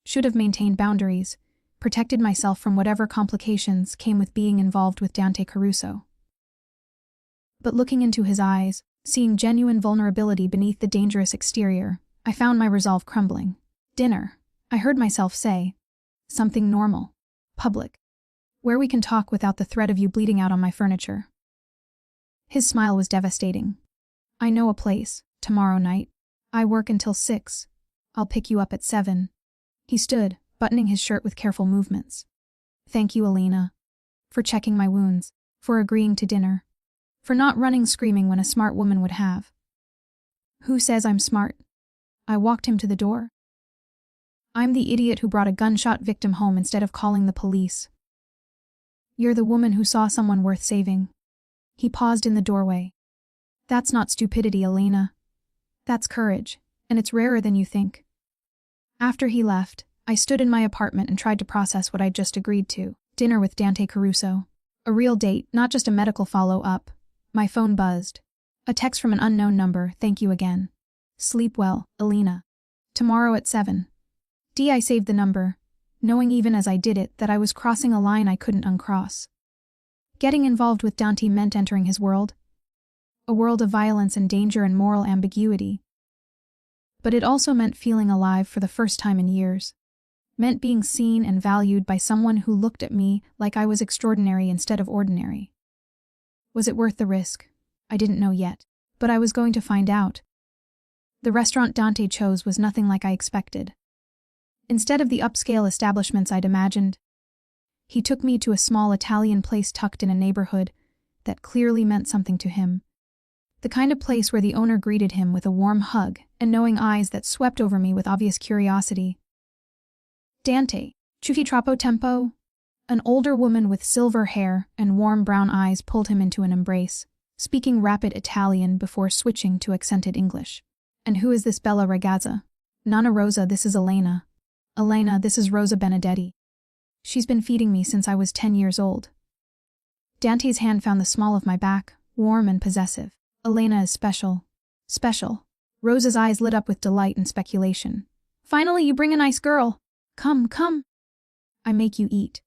Should have maintained boundaries, protected myself from whatever complications came with being involved with Dante Caruso. But looking into his eyes, seeing genuine vulnerability beneath the dangerous exterior, I found my resolve crumbling. Dinner, I heard myself say. Something normal. Public. Where we can talk without the threat of you bleeding out on my furniture. His smile was devastating. I know a place, tomorrow night. I work until 6. I'll pick you up at 7. He stood, buttoning his shirt with careful movements. Thank you, Elena. For checking my wounds. For agreeing to dinner. For not running screaming when a smart woman would have. Who says I'm smart? I walked him to the door. I'm the idiot who brought a gunshot victim home instead of calling the police. You're the woman who saw someone worth saving. He paused in the doorway. That's not stupidity, Elena. That's courage, and it's rarer than you think. After he left, I stood in my apartment and tried to process what I'd just agreed to. Dinner with Dante Caruso. A real date, not just a medical follow-up. My phone buzzed. A text from an unknown number, thank you again. Sleep well, Elena. Tomorrow at 7. I saved the number, knowing even as I did it that I was crossing a line I couldn't uncross. Getting involved with Dante meant entering his world. A world of violence and danger and moral ambiguity. But it also meant feeling alive for the first time in years. Meant being seen and valued by someone who looked at me like I was extraordinary instead of ordinary. Was it worth the risk? I didn't know yet, but I was going to find out. The restaurant Dante chose was nothing like I expected. Instead of the upscale establishments I'd imagined, he took me to a small Italian place tucked in a neighborhood that clearly meant something to him. The kind of place where the owner greeted him with a warm hug and knowing eyes that swept over me with obvious curiosity. Dante, ci fai troppo tempo? An older woman with silver hair and warm brown eyes pulled him into an embrace, speaking rapid Italian before switching to accented English. And who is this bella ragazza? Nonna Rosa, this is Elena. Elena, this is Rosa Benedetti. She's been feeding me since I was 10 years old. Dante's hand found the small of my back, warm and possessive. Elena is special. Special. Rosa's eyes lit up with delight and speculation. Finally, you bring a nice girl. Come, come. I make you eat.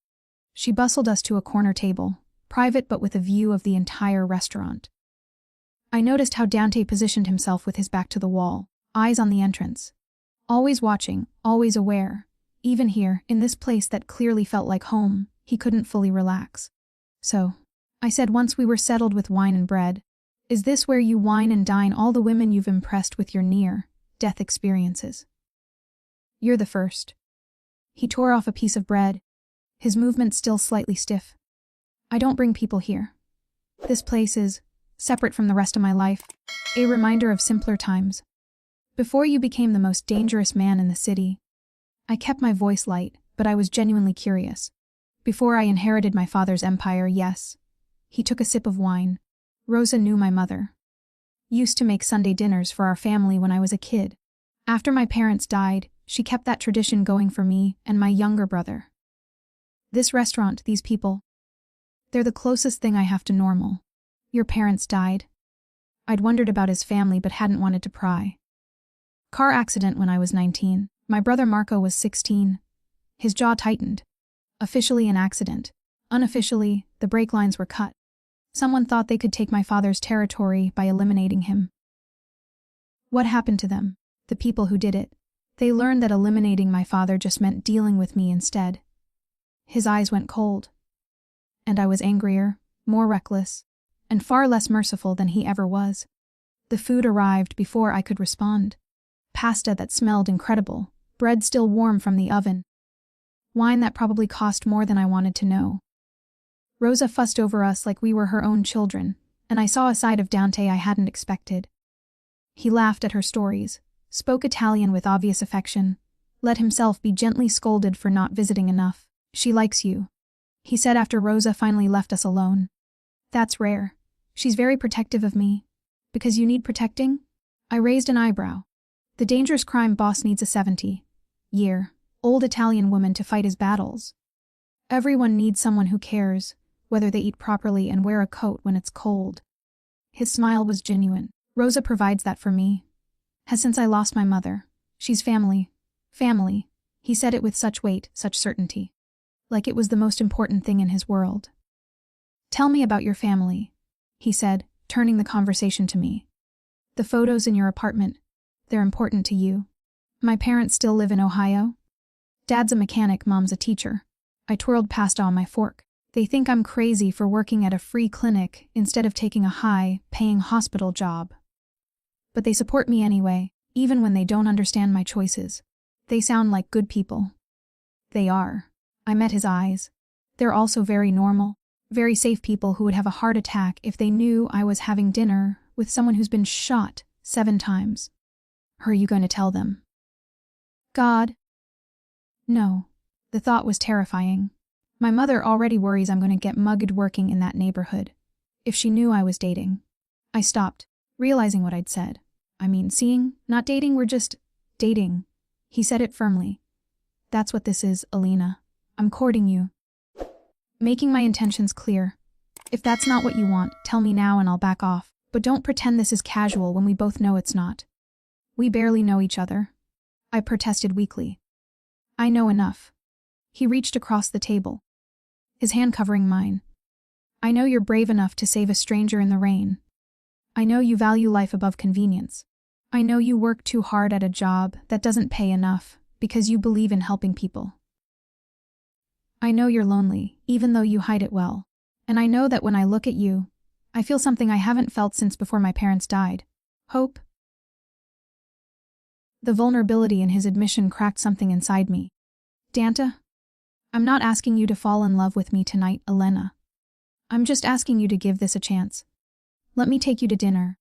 She bustled us to a corner table, private but with a view of the entire restaurant. I noticed how Dante positioned himself with his back to the wall, eyes on the entrance. Always watching, always aware. Even here, in this place that clearly felt like home, he couldn't fully relax. So, I said once we were settled with wine and bread, is this where you wine and dine all the women you've impressed with your near-death experiences? You're the first. He tore off a piece of bread, his movement still slightly stiff. I don't bring people here. This place is, separate from the rest of my life, a reminder of simpler times. Before you became the most dangerous man in the city, I kept my voice light, but I was genuinely curious. Before I inherited my father's empire, yes. He took a sip of wine. Rosa knew my mother. Used to make Sunday dinners for our family when I was a kid. After my parents died, she kept that tradition going for me and my younger brother. This restaurant, these people, they're the closest thing I have to normal. Your parents died. I'd wondered about his family but hadn't wanted to pry. Car accident when I was 19. My brother Marco was 16. His jaw tightened. Officially an accident. Unofficially, the brake lines were cut. Someone thought they could take my father's territory by eliminating him. What happened to them? The people who did it. They learned that eliminating my father just meant dealing with me instead. His eyes went cold. And I was angrier, more reckless, and far less merciful than he ever was. The food arrived before I could respond. Pasta that smelled incredible, bread still warm from the oven. Wine that probably cost more than I wanted to know. Rosa fussed over us like we were her own children, and I saw a side of Dante I hadn't expected. He laughed at her stories, spoke Italian with obvious affection, let himself be gently scolded for not visiting enough. She likes you, he said after Rosa finally left us alone. That's rare. She's very protective of me. Because you need protecting? I raised an eyebrow. The dangerous crime boss needs a 70-year-old Italian woman to fight his battles. Everyone needs someone who cares, whether they eat properly and wear a coat when it's cold. His smile was genuine. Rosa provides that for me. Has since I lost my mother. She's family. Family. He said it with such weight, such certainty. Like it was the most important thing in his world. Tell me about your family, he said, turning the conversation to me. The photos in your apartment, they're important to you. My parents still live in Ohio. Dad's a mechanic, Mom's a teacher. I twirled pasta on my fork. They think I'm crazy for working at a free clinic instead of taking a high-paying hospital job. But they support me anyway, even when they don't understand my choices. They sound like good people. They are. I met his eyes. They're also very normal, very safe people who would have a heart attack if they knew I was having dinner with someone who's been shot 7 times. Are you going to tell them? God? No. The thought was terrifying. My mother already worries I'm going to get mugged working in that neighborhood. If she knew I was dating. I stopped, realizing what I'd said. I mean, seeing, not dating, we're just dating. He said it firmly. That's what this is, Alina. I'm courting you. Making my intentions clear. If that's not what you want, tell me now and I'll back off. But don't pretend this is casual when we both know it's not. We barely know each other. I protested weakly. I know enough. He reached across the table, his hand covering mine. I know you're brave enough to save a stranger in the rain. I know you value life above convenience. I know you work too hard at a job that doesn't pay enough because you believe in helping people. I know you're lonely, even though you hide it well. And I know that when I look at you, I feel something I haven't felt since before my parents died. Hope. The vulnerability in his admission cracked something inside me. Dante? I'm not asking you to fall in love with me tonight, Elena. I'm just asking you to give this a chance. Let me take you to dinner.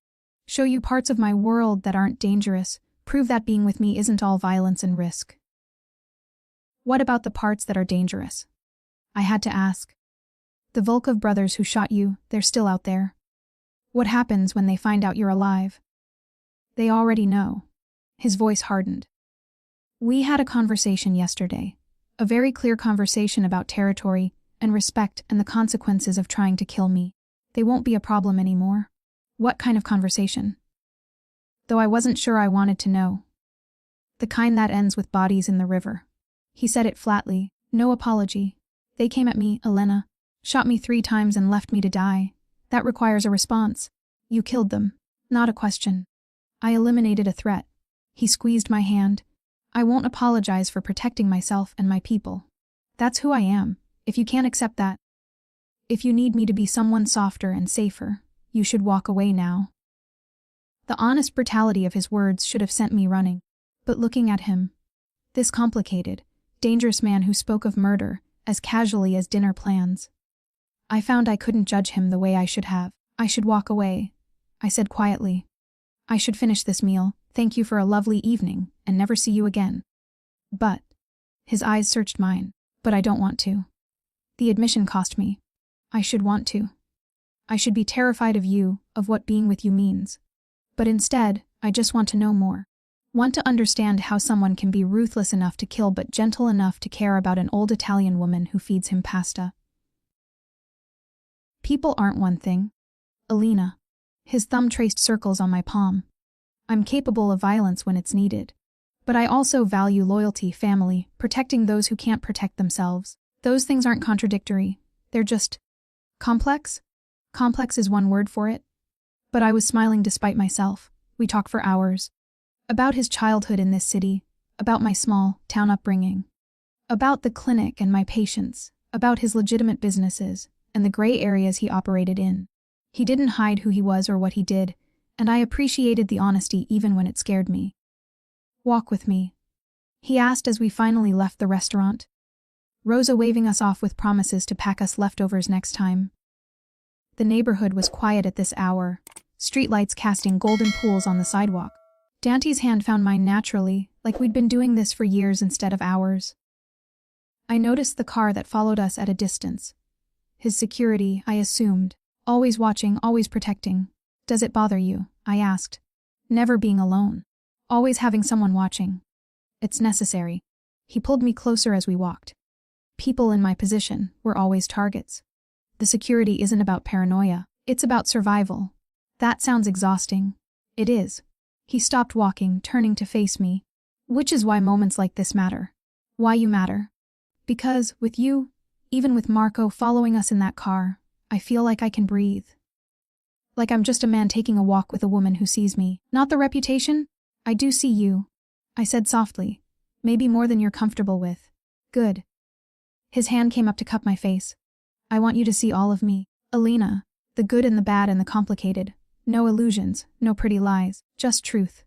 Show you parts of my world that aren't dangerous. Prove that being with me isn't all violence and risk. What about the parts that are dangerous? I had to ask. The Volkov brothers who shot you, they're still out there. What happens when they find out you're alive? They already know. His voice hardened. We had a conversation yesterday. A very clear conversation about territory and respect and the consequences of trying to kill me. They won't be a problem anymore. What kind of conversation? Though I wasn't sure I wanted to know. The kind that ends with bodies in the river. He said it flatly, no apology. They came at me, Elena, shot me 3 times and left me to die. That requires a response. You killed them. Not a question. I eliminated a threat. He squeezed my hand. I won't apologize for protecting myself and my people. That's who I am. If you can't accept that, if you need me to be someone softer and safer, you should walk away now. The honest brutality of his words should have sent me running. But looking at him, this complicated, dangerous man who spoke of murder as casually as dinner plans, I found I couldn't judge him the way I should have. I should walk away, I said quietly. I should finish this meal, thank you for a lovely evening, and never see you again. But, his eyes searched mine, but I don't want to. The admission cost me. I should want to. I should be terrified of you, of what being with you means. But instead, I just want to know more. Want to understand how someone can be ruthless enough to kill but gentle enough to care about an old Italian woman who feeds him pasta. People aren't one thing. Alina. His thumb traced circles on my palm. I'm capable of violence when it's needed. But I also value loyalty, family, protecting those who can't protect themselves. Those things aren't contradictory. They're just complex? Complex is one word for it. But I was smiling despite myself. We talked for hours. About his childhood in this city, about my small town upbringing, about the clinic and my patients, about his legitimate businesses and the gray areas he operated in. He didn't hide who he was or what he did, and I appreciated the honesty even when it scared me. "Walk with me," he asked as we finally left the restaurant, Rosa waving us off with promises to pack us leftovers next time. The neighborhood was quiet at this hour, streetlights casting golden pools on the sidewalk. Dante's hand found mine naturally, like we'd been doing this for years instead of hours. I noticed the car that followed us at a distance. His security, I assumed. Always watching, always protecting. "Does it bother you?" I asked. "Never being alone. Always having someone watching." "It's necessary." He pulled me closer as we walked. People in my position were always targets. The security isn't about paranoia. It's about survival. That sounds exhausting. It is. He stopped walking, turning to face me. "Which is why moments like this matter. Why you matter. Because, with you, even with Marco following us in that car, I feel like I can breathe. Like I'm just a man taking a walk with a woman who sees me. Not the reputation. I do see you," I said softly. "Maybe more than you're comfortable with." "Good." His hand came up to cup my face. "I want you to see all of me. Alina. The good and the bad and the complicated. No illusions, no pretty lies, just truth.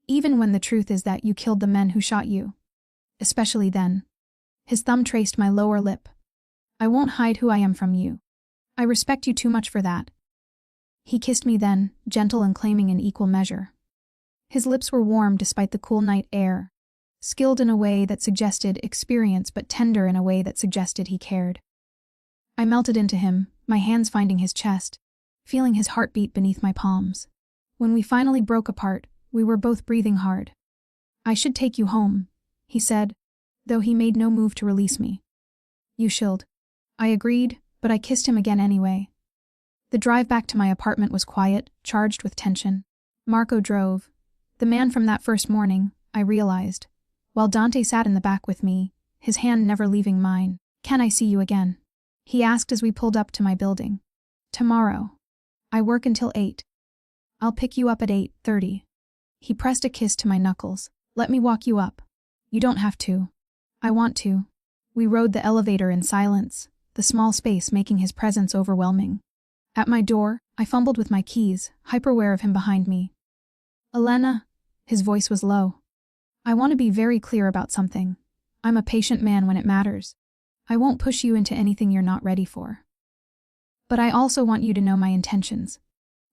Even when the truth is that you killed the men who shot you. Especially then." His thumb traced my lower lip. "I won't hide who I am from you. I respect you too much for that." He kissed me then, gentle and claiming in equal measure. His lips were warm despite the cool night air, skilled in a way that suggested experience but tender in a way that suggested he cared. I melted into him, my hands finding his chest, feeling his heartbeat beneath my palms. When we finally broke apart, we were both breathing hard. "I should take you home," he said, though he made no move to release me. "You should." I agreed, but I kissed him again anyway. The drive back to my apartment was quiet, charged with tension. Marco drove. The man from that first morning, I realized, while Dante sat in the back with me, his hand never leaving mine. "Can I see you again?" he asked as we pulled up to my building. "Tomorrow. I work until 8. I'll pick you up at 8:30. He pressed a kiss to my knuckles. "Let me walk you up." "You don't have to." "I want to." We rode the elevator in silence, the small space making his presence overwhelming. At my door, I fumbled with my keys, hyper-aware of him behind me. "Elena," his voice was low. "I want to be very clear about something. I'm a patient man when it matters. I won't push you into anything you're not ready for. But I also want you to know my intentions.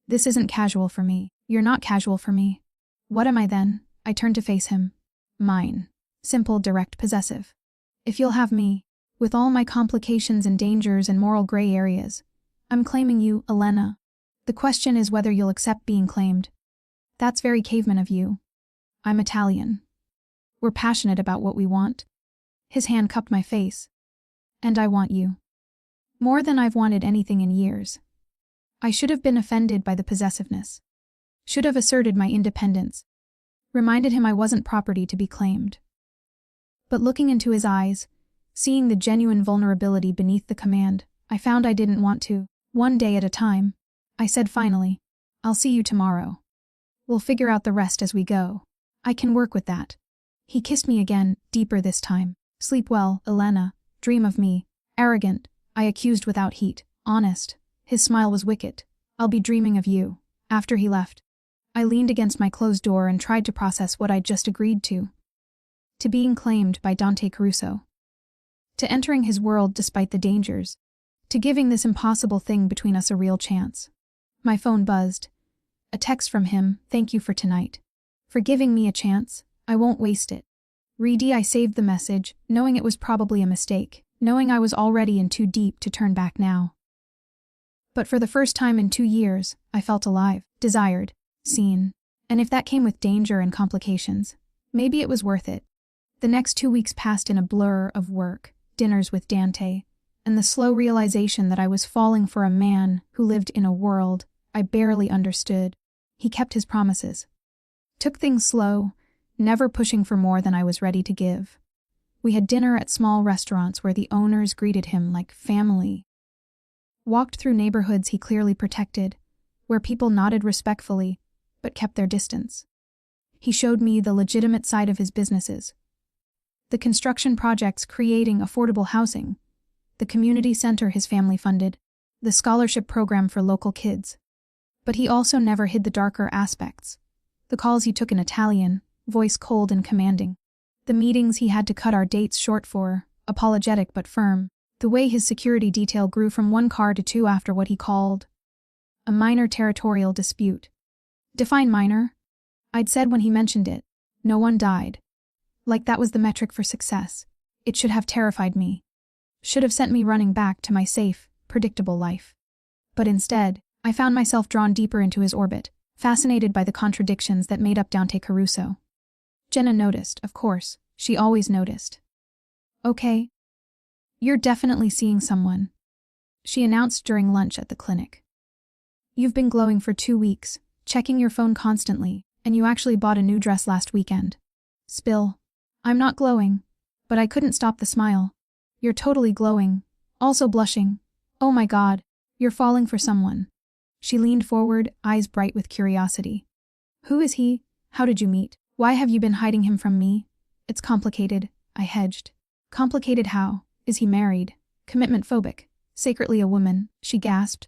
This isn't casual for me. You're not casual for me." "What am I then?" I turned to face him. "Mine. Simple, direct, possessive. If you'll have me, with all my complications and dangers and moral gray areas, I'm claiming you, Elena. The question is whether you'll accept being claimed. That's very caveman of you. I'm Italian. We're passionate about what we want." His hand cupped my face. "And I want you. More than I've wanted anything in years." I should have been offended by the possessiveness. Should have asserted my independence. Reminded him I wasn't property to be claimed. But looking into his eyes, seeing the genuine vulnerability beneath the command, I found I didn't want to. "One day at a time," I said finally. "I'll see you tomorrow. We'll figure out the rest as we go. I can work with that." He kissed me again, deeper this time. "Sleep well, Elena. Dream of me." "Arrogant," I accused without heat. "Honest." His smile was wicked. "I'll be dreaming of you." After he left, I leaned against my closed door and tried to process what I'd just agreed to. To being claimed by Dante Caruso. To entering his world despite the dangers. To giving this impossible thing between us a real chance. My phone buzzed. A text from him, "Thank you for tonight. For giving me a chance. I won't waste it." Reedy, I saved the message, knowing it was probably a mistake, knowing I was already in too deep to turn back now. But for the first time in 2 years, I felt alive, desired, seen. And if that came with danger and complications, maybe it was worth it. The next 2 weeks passed in a blur of work, dinners with Dante, and the slow realization that I was falling for a man who lived in a world I barely understood. He kept his promises. Took things slow, never pushing for more than I was ready to give. We had dinner at small restaurants where the owners greeted him like family. Walked through neighborhoods he clearly protected, where people nodded respectfully, but kept their distance. He showed me the legitimate side of his businesses. The construction projects creating affordable housing, the community center his family funded, the scholarship program for local kids. But he also never hid the darker aspects. The calls he took in Italian, voice cold and commanding. The meetings he had to cut our dates short for, apologetic but firm. The way his security detail grew from one car to two after what he called a minor territorial dispute. Define minor? I'd said when he mentioned it, no one died. Like that was the metric for success. It should have terrified me. Should have sent me running back to my safe, predictable life. But instead, I found myself drawn deeper into his orbit, fascinated by the contradictions that made up Dante Caruso. Jenna noticed, of course. She always noticed. Okay. You're definitely seeing someone, she announced during lunch at the clinic. You've been glowing for 2 weeks, checking your phone constantly, and you actually bought a new dress last weekend. Spill. I'm not glowing, but I couldn't stop the smile. You're totally glowing, also blushing. Oh my God, you're falling for someone. She leaned forward, eyes bright with curiosity. Who is he? How did you meet? Why have you been hiding him from me? It's complicated, I hedged. Complicated how? Is he married? Commitment phobic? Sacredly a woman, she gasped.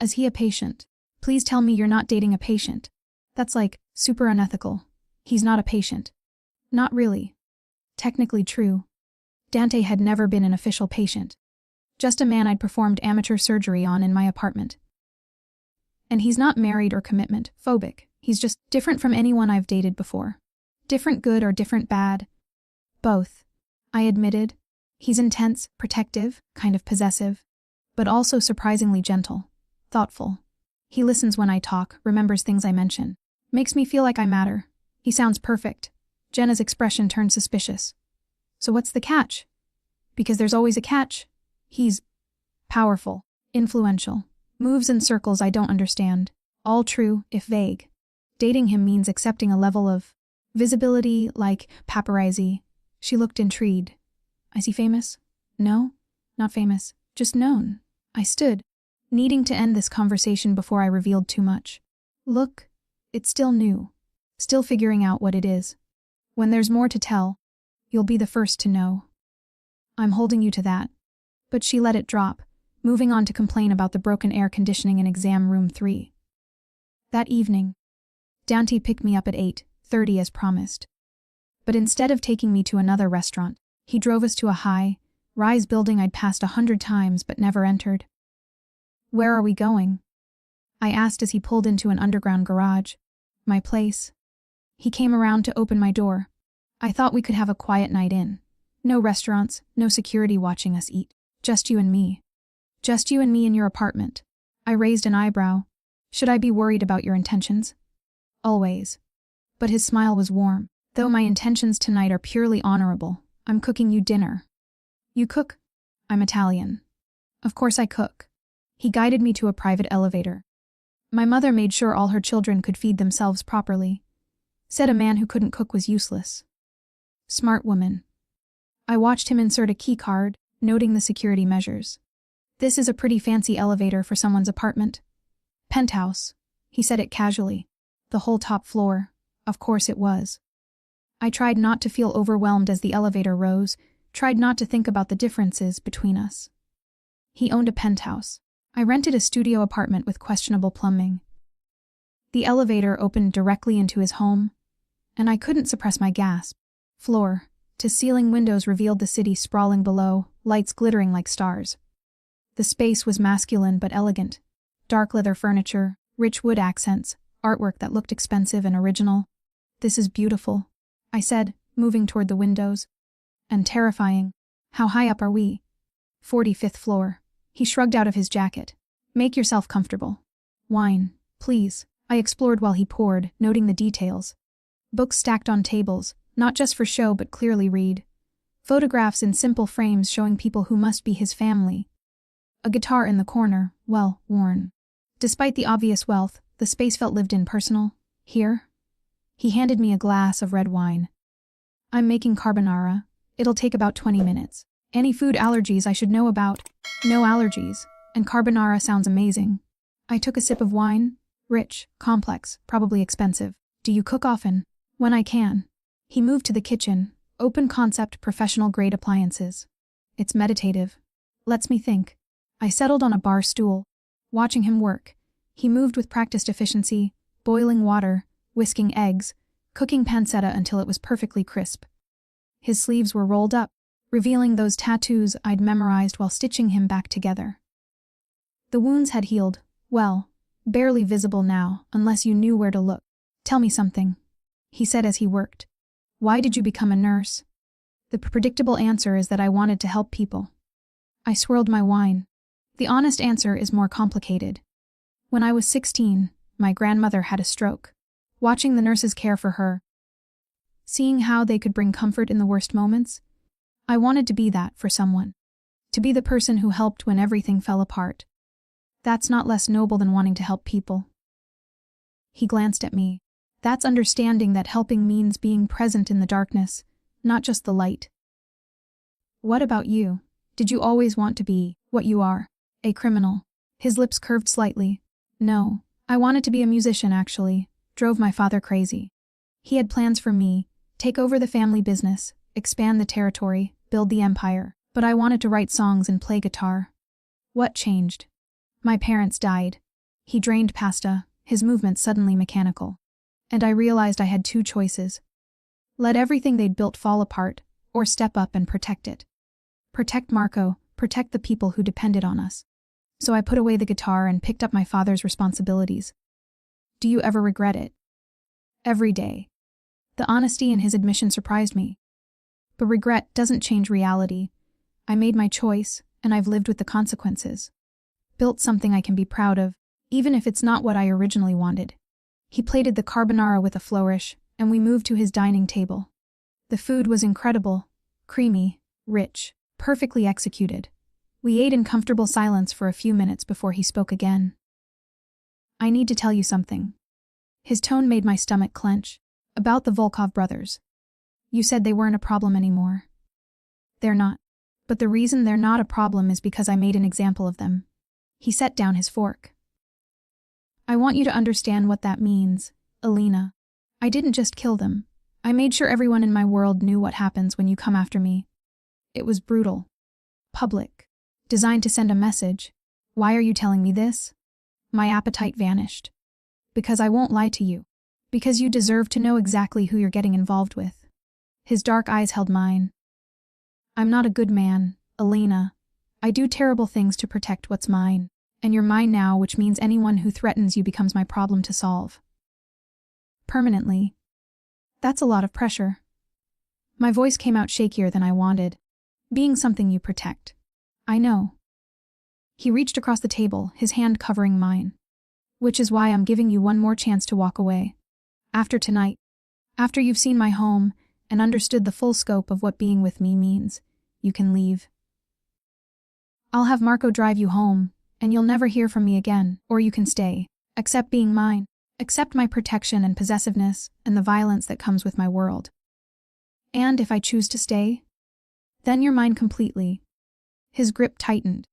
Is he a patient? Please tell me you're not dating a patient. That's like, super unethical. He's not a patient. Not really. Technically true. Dante had never been an official patient. Just a man I'd performed amateur surgery on in my apartment. And he's not married or commitment phobic. He's just different from anyone I've dated before. Different good or different bad? Both, I admitted. He's intense, protective, kind of possessive, but also surprisingly gentle, thoughtful. He listens when I talk, remembers things I mention. Makes me feel like I matter. He sounds perfect. Jenna's expression turned suspicious. So what's the catch? Because there's always a catch. He's powerful, influential, moves in circles I don't understand. All true, if vague. Dating him means accepting a level of visibility like paparazzi. She looked intrigued. Is he famous? No, not famous, just known. I stood, needing to end this conversation before I revealed too much. Look, it's still new, still figuring out what it is. When there's more to tell, you'll be the first to know. I'm holding you to that. But she let it drop, moving on to complain about the broken air conditioning in exam room 3. That evening, Dante picked me up at 8:30 as promised. But instead of taking me to another restaurant, he drove us to a high-rise building I'd passed 100 times but never entered. Where are we going? I asked as he pulled into an underground garage. My place. He came around to open my door. I thought we could have a quiet night in. No restaurants, no security watching us eat. Just you and me. Just you and me in your apartment. I raised an eyebrow. Should I be worried about your intentions? Always. But his smile was warm. Though my intentions tonight are purely honorable, I'm cooking you dinner. You cook? I'm Italian. Of course I cook. He guided me to a private elevator. My mother made sure all her children could feed themselves properly. Said a man who couldn't cook was useless. Smart woman. I watched him insert a key card, noting the security measures. This is a pretty fancy elevator for someone's apartment. Penthouse. He said it casually. The whole top floor. Of course it was. I tried not to feel overwhelmed as the elevator rose, tried not to think about the differences between us. He owned a penthouse. I rented a studio apartment with questionable plumbing. The elevator opened directly into his home, and I couldn't suppress my gasp. Floor to ceiling windows revealed the city sprawling below, lights glittering like stars. The space was masculine but elegant. Dark leather furniture, rich wood accents, artwork that looked expensive and original. This is beautiful, I said, moving toward the windows. And terrifying. How high up are we? 45th floor. He shrugged out of his jacket. Make yourself comfortable. Wine, please. I explored while he poured, noting the details. Books stacked on tables, not just for show but clearly read. Photographs in simple frames showing people who must be his family. A guitar in the corner, well, worn. Despite the obvious wealth, the space felt lived in, personal. Here? He handed me a glass of red wine. I'm making carbonara. It'll take about 20 minutes. Any food allergies I should know about? No allergies, and carbonara sounds amazing. I took a sip of wine. Rich, complex, probably expensive. Do you cook often? When I can. He moved to the kitchen. Open concept, professional-grade appliances. It's meditative. Lets me think. I settled on a bar stool, watching him work. He moved with practiced efficiency, boiling water, whisking eggs, cooking pancetta until it was perfectly crisp. His sleeves were rolled up, revealing those tattoos I'd memorized while stitching him back together. The wounds had healed, well, barely visible now, unless you knew where to look. Tell me something, he said as he worked. Why did you become a nurse? The predictable answer is that I wanted to help people. I swirled my wine. The honest answer is more complicated. When I was 16, my grandmother had a stroke. Watching the nurses care for her, seeing how they could bring comfort in the worst moments, I wanted to be that for someone. To be the person who helped when everything fell apart. That's not less noble than wanting to help people. He glanced at me. That's understanding that helping means being present in the darkness, not just the light. What about you? Did you always want to be what you are? A criminal? His lips curved slightly. No, I wanted to be a musician actually. Drove my father crazy. He had plans for me, take over the family business, expand the territory, build the empire, but I wanted to write songs and play guitar. What changed? My parents died. He drained pasta, his movements suddenly mechanical. And I realized I had two choices. Let everything they'd built fall apart, or step up and protect it. Protect Marco, protect the people who depended on us. So I put away the guitar and picked up my father's responsibilities. Do you ever regret it? Every day. The honesty in his admission surprised me. But regret doesn't change reality. I made my choice, and I've lived with the consequences. Built something I can be proud of, even if it's not what I originally wanted. He plated the carbonara with a flourish, and we moved to his dining table. The food was incredible, creamy, rich, perfectly executed. We ate in comfortable silence for a few minutes before he spoke again. I need to tell you something. His tone made my stomach clench. About the Volkov brothers. You said they weren't a problem anymore. They're not. But the reason they're not a problem is because I made an example of them. He set down his fork. I want you to understand what that means, Alina. I didn't just kill them. I made sure everyone in my world knew what happens when you come after me. It was brutal. Public. Designed to send a message. Why are you telling me this? My appetite vanished. Because I won't lie to you. Because you deserve to know exactly who you're getting involved with. His dark eyes held mine. I'm not a good man, Alina. I do terrible things to protect what's mine. And you're mine now, which means anyone who threatens you becomes my problem to solve. Permanently. That's a lot of pressure. My voice came out shakier than I wanted. Being something you protect. I know. He reached across the table, his hand covering mine. Which is why I'm giving you one more chance to walk away. After tonight. After you've seen my home and understood the full scope of what being with me means, you can leave. I'll have Marco drive you home, and you'll never hear from me again, or you can stay. Accept being mine. Accept my protection and possessiveness and the violence that comes with my world. And if I choose to stay, then you're mine completely. His grip tightened.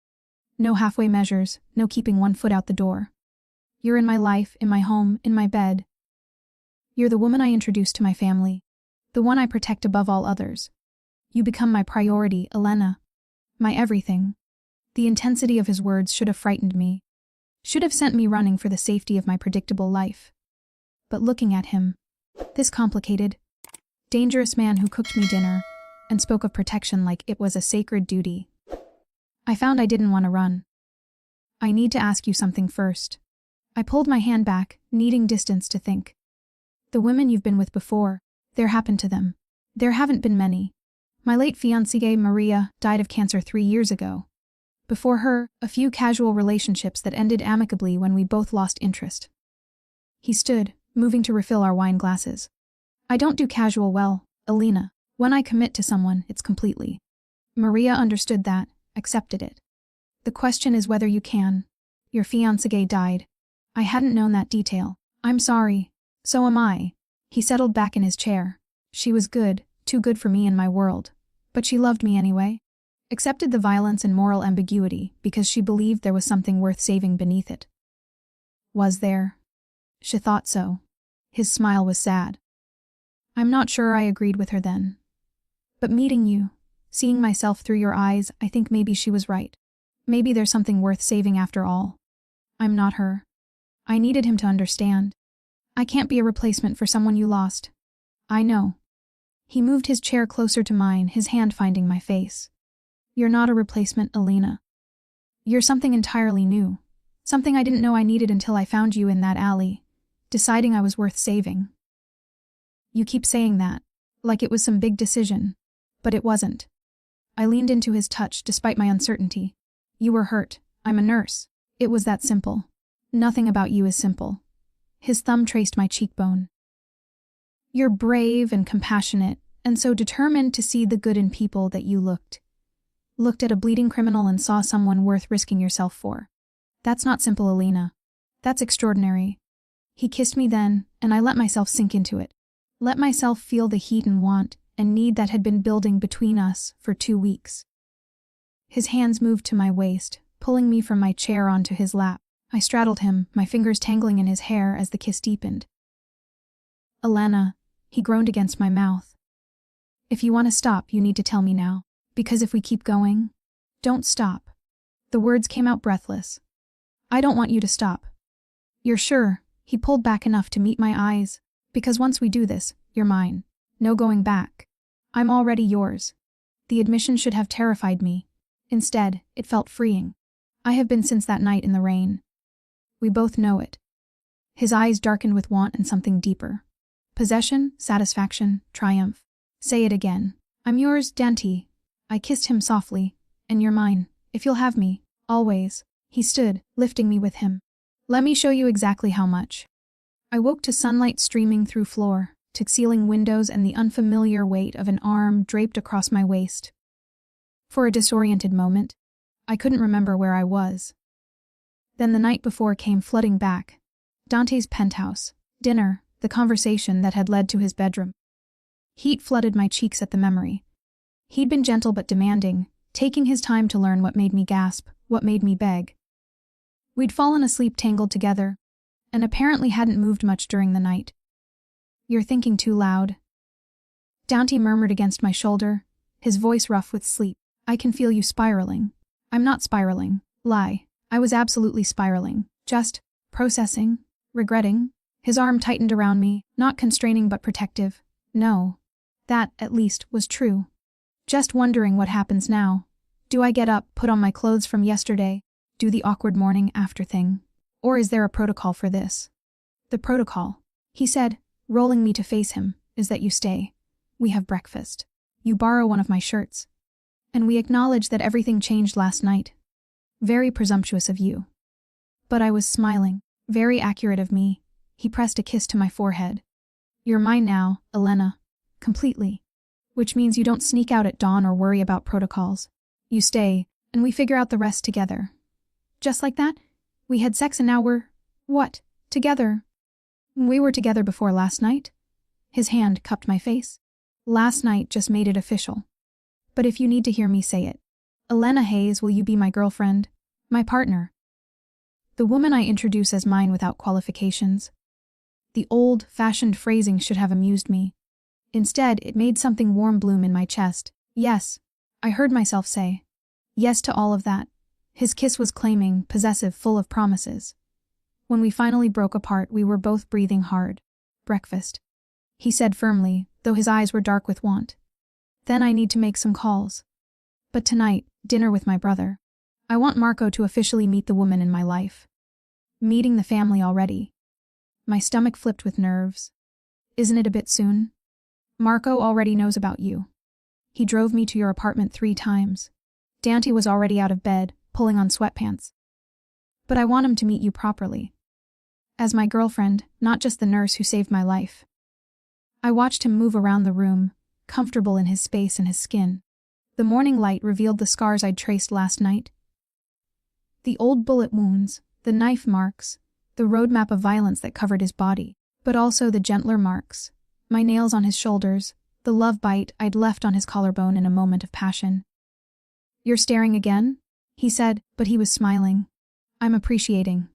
No halfway measures, no keeping one foot out the door. You're in my life, in my home, in my bed. You're the woman I introduced to my family, the one I protect above all others. You become my priority, Elena. My everything. The intensity of his words should have frightened me. Should have sent me running for the safety of my predictable life. But looking at him, this complicated, dangerous man who cooked me dinner and spoke of protection like it was a sacred duty, I found I didn't want to run. I need to ask you something first. I pulled my hand back, needing distance to think. The women you've been with before, there happened to them. There haven't been many. My late fiancée, Maria, died of cancer 3 years ago. Before her, a few casual relationships that ended amicably when we both lost interest. He stood, moving to refill our wine glasses. I don't do casual well, Alina. When I commit to someone, it's completely. Maria understood that, accepted it. The question is whether you can. Your fiancé died. I hadn't known that detail. I'm sorry. So am I. He settled back in his chair. She was good, too good for me and my world. But she loved me anyway. Accepted the violence and moral ambiguity because she believed there was something worth saving beneath it. Was there? She thought so. His smile was sad. I'm not sure I agreed with her then. But meeting you, seeing myself through your eyes, I think maybe she was right. Maybe there's something worth saving after all. I'm not her. I needed him to understand. I can't be a replacement for someone you lost. I know. He moved his chair closer to mine, his hand finding my face. You're not a replacement, Elena. You're something entirely new. Something I didn't know I needed until I found you in that alley, deciding I was worth saving. You keep saying that, like it was some big decision. But it wasn't. I leaned into his touch despite my uncertainty. You were hurt. I'm a nurse. It was that simple. Nothing about you is simple. His thumb traced my cheekbone. You're brave and compassionate, and so determined to see the good in people that you looked at a bleeding criminal and saw someone worth risking yourself for. That's not simple, Elena. That's extraordinary. He kissed me then, and I let myself sink into it. Let myself feel the heat and want and need that had been building between us for 2 weeks. His hands moved to my waist, pulling me from my chair onto his lap. I straddled him, my fingers tangling in his hair as the kiss deepened. Elena, he groaned against my mouth. If you want to stop, you need to tell me now. Because if we keep going, don't stop. The words came out breathless. I don't want you to stop. You're sure? He pulled back enough to meet my eyes. Because once we do this, you're mine. No going back. I'm already yours. The admission should have terrified me. Instead, it felt freeing. I have been since that night in the rain. We both know it. His eyes darkened with want and something deeper. Possession, satisfaction, triumph. Say it again. I'm yours, Dante. I kissed him softly. And you're mine, if you'll have me, always. He stood, lifting me with him. Let me show you exactly how much. I woke to sunlight streaming through floor, to ceiling windows and the unfamiliar weight of an arm draped across my waist. For a disoriented moment, I couldn't remember where I was. Then the night before came flooding back. Dante's penthouse, dinner, the conversation that had led to his bedroom. Heat flooded my cheeks at the memory. He'd been gentle but demanding, taking his time to learn what made me gasp, what made me beg. We'd fallen asleep tangled together, and apparently hadn't moved much during the night. You're thinking too loud. Dante murmured against my shoulder, his voice rough with sleep. I can feel you spiraling. I'm not spiraling. Lie. I was absolutely spiraling. Just processing, regretting. His arm tightened around me, not constraining but protective. No. That, at least, was true. Just wondering what happens now. Do I get up, put on my clothes from yesterday, do the awkward morning after thing? Or is there a protocol for this? The protocol, he said, rolling me to face him, is that you stay. We have breakfast. You borrow one of my shirts. And we acknowledge that everything changed last night. Very presumptuous of you. But I was smiling. Very accurate of me. He pressed a kiss to my forehead. You're mine now, Elena. Completely. Which means you don't sneak out at dawn or worry about protocols. You stay, and we figure out the rest together. Just like that? We had sex and now we're… what? Together. We were together before last night? His hand cupped my face. Last night just made it official. But if you need to hear me say it. Elena Hayes, will you be my girlfriend? My partner? The woman I introduce as mine without qualifications. The old-fashioned phrasing should have amused me. Instead, it made something warm bloom in my chest. Yes, I heard myself say. Yes to all of that. His kiss was claiming, possessive, full of promises. When we finally broke apart, we were both breathing hard. Breakfast, he said firmly, though his eyes were dark with want. Then I need to make some calls. But tonight, dinner with my brother. I want Marco to officially meet the woman in my life. Meeting the family already. My stomach flipped with nerves. Isn't it a bit soon? Marco already knows about you. He drove me to your apartment 3 times. Dante was already out of bed, pulling on sweatpants. But I want him to meet you properly. As my girlfriend, not just the nurse who saved my life. I watched him move around the room, comfortable in his space and his skin. The morning light revealed the scars I'd traced last night. The old bullet wounds, the knife marks, the roadmap of violence that covered his body, but also the gentler marks, my nails on his shoulders, the love bite I'd left on his collarbone in a moment of passion. "You're staring again?" he said, but he was smiling. "I'm appreciating."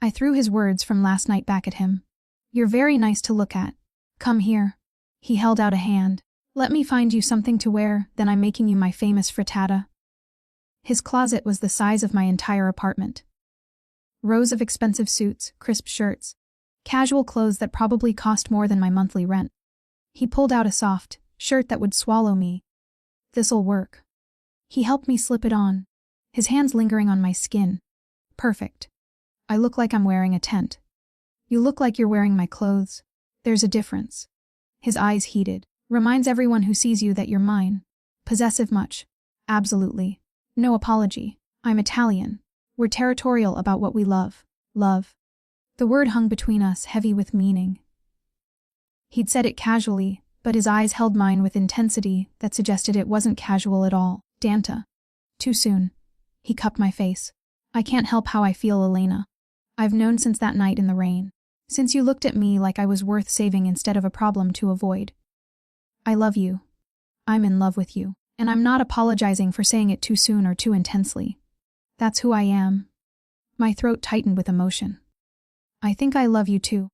I threw his words from last night back at him. "You're very nice to look at. Come here." He held out a hand. "Let me find you something to wear, then I'm making you my famous frittata." His closet was the size of my entire apartment. Rows of expensive suits, crisp shirts, casual clothes that probably cost more than my monthly rent. He pulled out a soft shirt that would swallow me. "This'll work." He helped me slip it on, his hands lingering on my skin. "Perfect. I look like I'm wearing a tent. You look like you're wearing my clothes. There's a difference." His eyes heated. "Reminds everyone who sees you that you're mine. Possessive much?" "Absolutely. No apology. I'm Italian. We're territorial about what we love." Love. The word hung between us, heavy with meaning. He'd said it casually, but his eyes held mine with intensity that suggested it wasn't casual at all. "Danta. Too soon." He cupped my face. "I can't help how I feel, Elena. I've known since that night in the rain. Since you looked at me like I was worth saving instead of a problem to avoid. I love you. I'm in love with you. And I'm not apologizing for saying it too soon or too intensely. That's who I am." My throat tightened with emotion. "I think I love you too.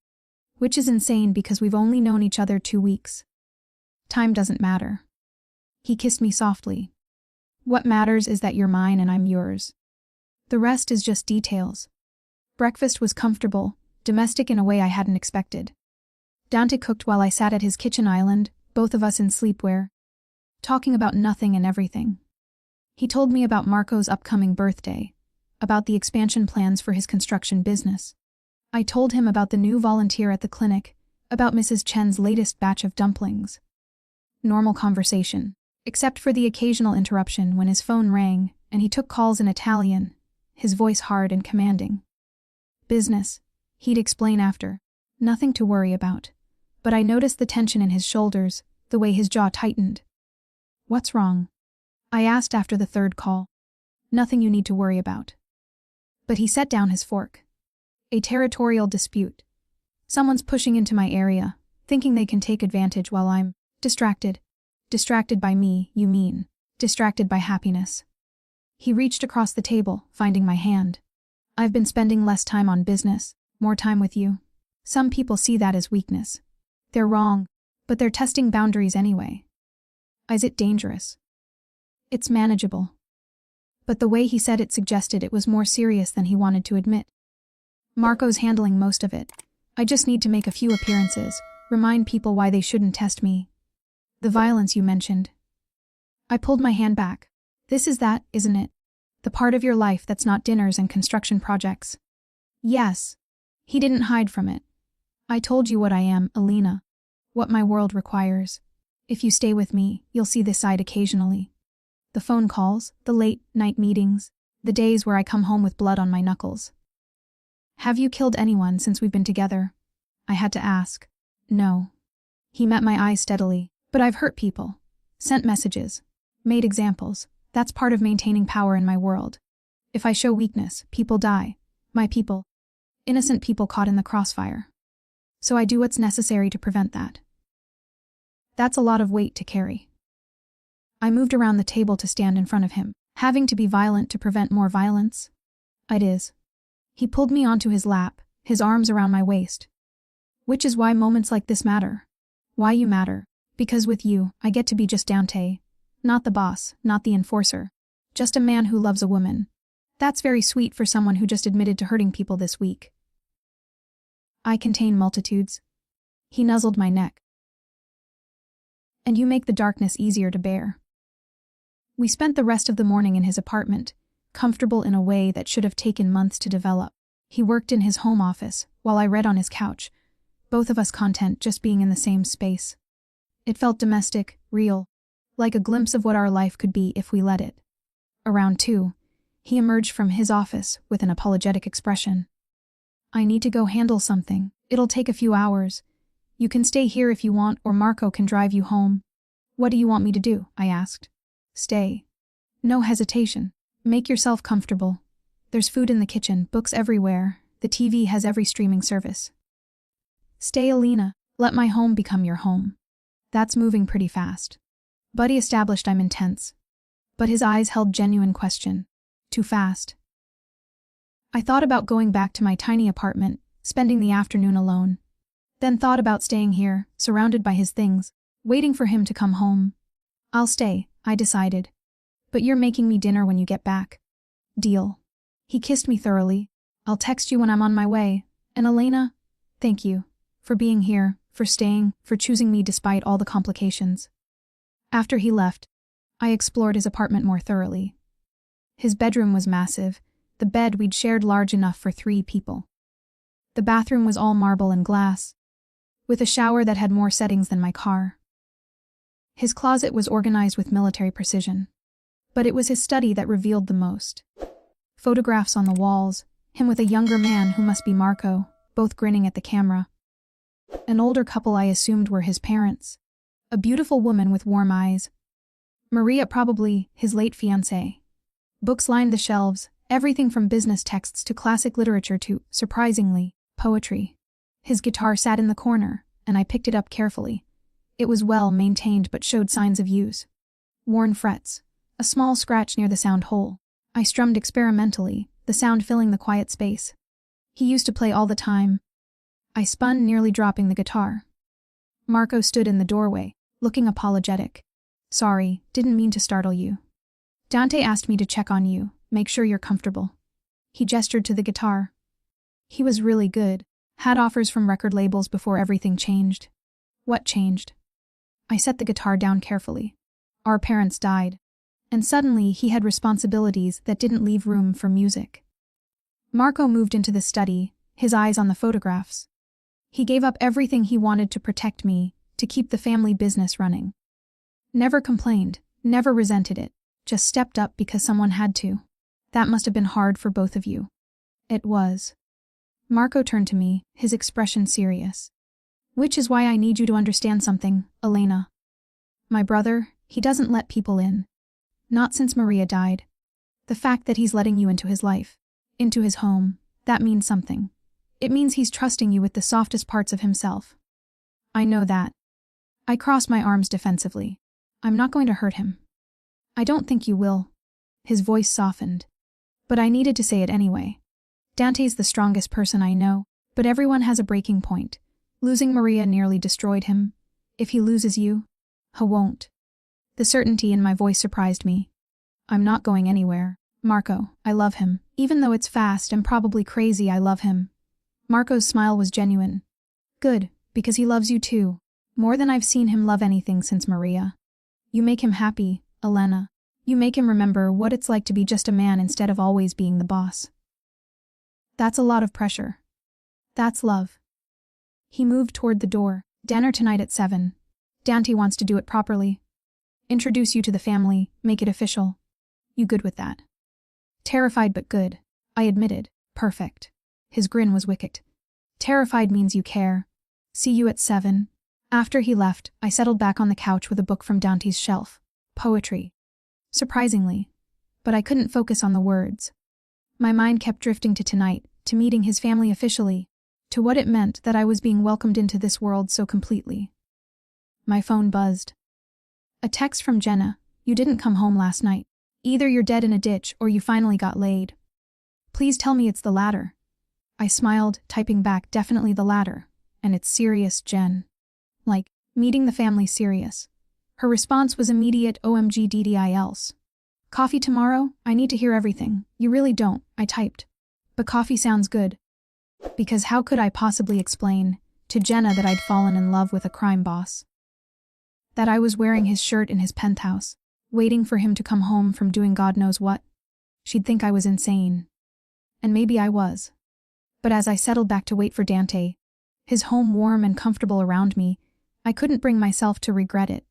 Which is insane because we've only known each other 2 weeks. Time doesn't matter." He kissed me softly. "What matters is that you're mine and I'm yours. The rest is just details." Breakfast was comfortable, domestic in a way I hadn't expected. Dante cooked while I sat at his kitchen island, both of us in sleepwear, talking about nothing and everything. He told me about Marco's upcoming birthday, about the expansion plans for his construction business. I told him about the new volunteer at the clinic, about Mrs. Chen's latest batch of dumplings. Normal conversation, except for the occasional interruption when his phone rang and he took calls in Italian, his voice hard and commanding. "Business," he'd explain after. "Nothing to worry about." But I noticed the tension in his shoulders, the way his jaw tightened. "What's wrong?" I asked after the third call. "Nothing you need to worry about." But he set down his fork. "A territorial dispute. Someone's pushing into my area, thinking they can take advantage while I'm distracted." "Distracted by me, you mean? Distracted by happiness." He reached across the table, finding my hand. "I've been spending less time on business, more time with you. Some people see that as weakness. They're wrong, but they're testing boundaries anyway." "Is it dangerous?" "It's manageable." But the way he said it suggested it was more serious than he wanted to admit. "Marco's handling most of it. I just need to make a few appearances, remind people why they shouldn't test me." "The violence you mentioned." I pulled my hand back. "This is that, isn't it? The part of your life that's not dinners and construction projects." "Yes." He didn't hide from it. "I told you what I am, Elena. What my world requires. If you stay with me, you'll see this side occasionally. The phone calls, the late-night meetings, the days where I come home with blood on my knuckles." "Have you killed anyone since we've been together?" I had to ask. "No." He met my eyes steadily. "But I've hurt people. Sent messages. Made examples. That's part of maintaining power in my world. If I show weakness, people die. My people. Innocent people caught in the crossfire. So I do what's necessary to prevent that." That's a lot of weight to carry. I moved around the table to stand in front of him. "Having to be violent to prevent more violence?" "It is." He pulled me onto his lap, his arms around my waist. "Which is why moments like this matter. Why you matter. Because with you, I get to be just Dante. Not the boss, not the enforcer. Just a man who loves a woman. That's very sweet for someone who just admitted to hurting people this week." "I contain multitudes." He nuzzled my neck. "And you make the darkness easier to bear." We spent the rest of the morning in his apartment, comfortable in a way that should have taken months to develop. He worked in his home office, while I read on his couch, both of us content just being in the same space. It felt domestic, real, like a glimpse of what our life could be if we let it. Around 2, he emerged from his office with an apologetic expression. "I need to go handle something. It'll take a few hours. You can stay here if you want, or Marco can drive you home." "What do you want me to do?" I asked. "Stay." No hesitation. "Make yourself comfortable. There's food in the kitchen, books everywhere. The TV has every streaming service." "Stay, Elena. Let my home become your home. That's moving pretty fast. Buddy established I'm intense. But his eyes held genuine question. Too fast. I thought about going back to my tiny apartment, spending the afternoon alone. Then thought about staying here, surrounded by his things, waiting for him to come home. I'll stay, I decided. But you're making me dinner when you get back. Deal. He kissed me thoroughly. I'll text you when I'm on my way. And Elena, thank you. For being here, for staying, for choosing me despite all the complications. After he left, I explored his apartment more thoroughly. His bedroom was massive, the bed we'd shared large enough for 3 people. The bathroom was all marble and glass, with a shower that had more settings than my car. His closet was organized with military precision. But it was his study that revealed the most. Photographs on the walls, him with a younger man who must be Marco, both grinning at the camera. An older couple I assumed were his parents. A beautiful woman with warm eyes. Maria, probably his late fiancée. Books lined the shelves, everything from business texts to classic literature to, surprisingly, poetry. His guitar sat in the corner, and I picked it up carefully. It was well maintained but showed signs of use. Worn frets, a small scratch near the sound hole. I strummed experimentally, the sound filling the quiet space. He used to play all the time. I spun, nearly dropping the guitar. Marco stood in the doorway, looking apologetic. Sorry, didn't mean to startle you. Dante asked me to check on you, make sure you're comfortable. He gestured to the guitar. He was really good, had offers from record labels before everything changed. What changed? I set the guitar down carefully. Our parents died. And suddenly he had responsibilities that didn't leave room for music. Marco moved into the study, his eyes on the photographs. He gave up everything he wanted to protect me, to keep the family business running. Never complained, never resented it, just stepped up because someone had to. That must have been hard for both of you. It was. Marco turned to me, his expression serious. Which is why I need you to understand something, Elena. My brother, he doesn't let people in. Not since Maria died. The fact that he's letting you into his life, into his home, that means something. It means he's trusting you with the softest parts of himself. I know that. I crossed my arms defensively. I'm not going to hurt him. I don't think you will. His voice softened. But I needed to say it anyway. Dante's the strongest person I know, but everyone has a breaking point. Losing Maria nearly destroyed him. If he loses you, he won't. The certainty in my voice surprised me. I'm not going anywhere. Marco, I love him. Even though it's fast and probably crazy, I love him. Marco's smile was genuine. Good, because he loves you too. More than I've seen him love anything since Maria. You make him happy, Elena. You make him remember what it's like to be just a man instead of always being the boss. That's a lot of pressure. That's love. He moved toward the door. Dinner tonight at 7. Dante wants to do it properly. Introduce you to the family, make it official. You good with that? Terrified but good. I admitted. Perfect. His grin was wicked. Terrified means you care. See you at 7. After he left, I settled back on the couch with a book from Dante's shelf. Poetry. Surprisingly. But I couldn't focus on the words. My mind kept drifting to tonight, to meeting his family officially, to what it meant that I was being welcomed into this world so completely. My phone buzzed. A text from Jenna. You didn't come home last night. Either you're dead in a ditch or you finally got laid. Please tell me it's the latter. I smiled, typing back, definitely the latter. And it's serious, Jen. Like, meeting the family serious. Her response was immediate, OMG DDILs. Coffee tomorrow? I need to hear everything. You really don't, I typed. But coffee sounds good. Because how could I possibly explain to Jenna that I'd fallen in love with a crime boss? That I was wearing his shirt in his penthouse, waiting for him to come home from doing God knows what? She'd think I was insane. And maybe I was. But as I settled back to wait for Dante, his home warm and comfortable around me, I couldn't bring myself to regret it.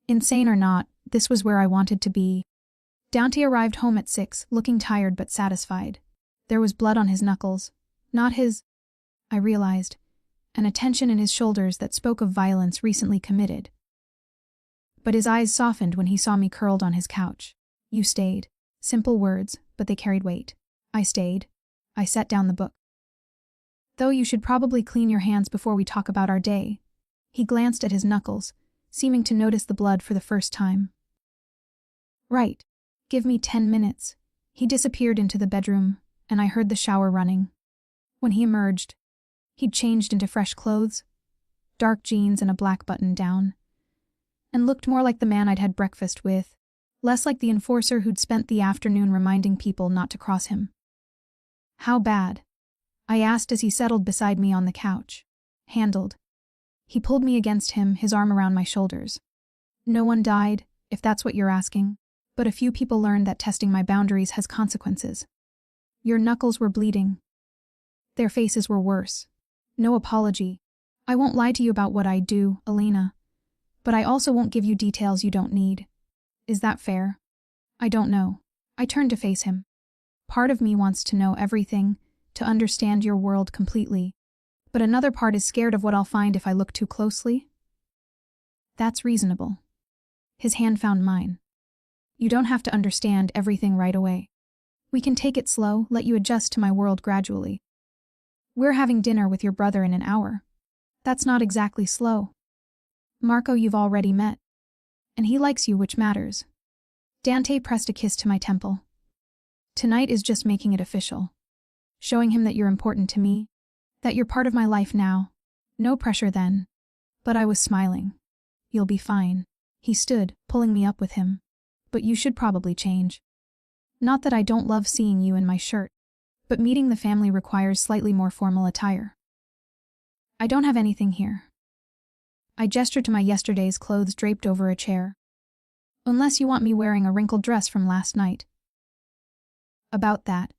Insane or not, this was where I wanted to be. Dante arrived home at 6, looking tired but satisfied. There was blood on his knuckles. Not his, I realized, and a tension in his shoulders that spoke of violence recently committed. But his eyes softened when he saw me curled on his couch. You stayed. Simple words, but they carried weight. I stayed. I set down the book. Though you should probably clean your hands before we talk about our day, He glanced at his knuckles, seeming to notice the blood for the first time. Right. Give me 10 minutes. He disappeared into the bedroom, and I heard the shower running. When he emerged, he'd changed into fresh clothes, dark jeans and a black button-down, and looked more like the man I'd had breakfast with, less like the enforcer who'd spent the afternoon reminding people not to cross him. How bad? I asked as he settled beside me on the couch. Handled. He pulled me against him, his arm around my shoulders. No one died, if that's what you're asking, but a few people learned that testing my boundaries has consequences. Your knuckles were bleeding. Their faces were worse. No apology. I won't lie to you about what I do, Elena. But I also won't give you details you don't need. Is that fair? I don't know. I turned to face him. Part of me wants to know everything, to understand your world completely. But another part is scared of what I'll find if I look too closely. That's reasonable. His hand found mine. You don't have to understand everything right away. We can take it slow, let you adjust to my world gradually. We're having dinner with your brother in an hour. That's not exactly slow. Marco you've already met. And he likes you, which matters. Dante pressed a kiss to my temple. Tonight is just making it official. Showing him that you're important to me, that you're part of my life now. No pressure then. But I was smiling. You'll be fine. He stood, pulling me up with him. But you should probably change. Not that I don't love seeing you in my shirt, but meeting the family requires slightly more formal attire. I don't have anything here. I gestured to my yesterday's clothes draped over a chair. Unless you want me wearing a wrinkled dress from last night. About that.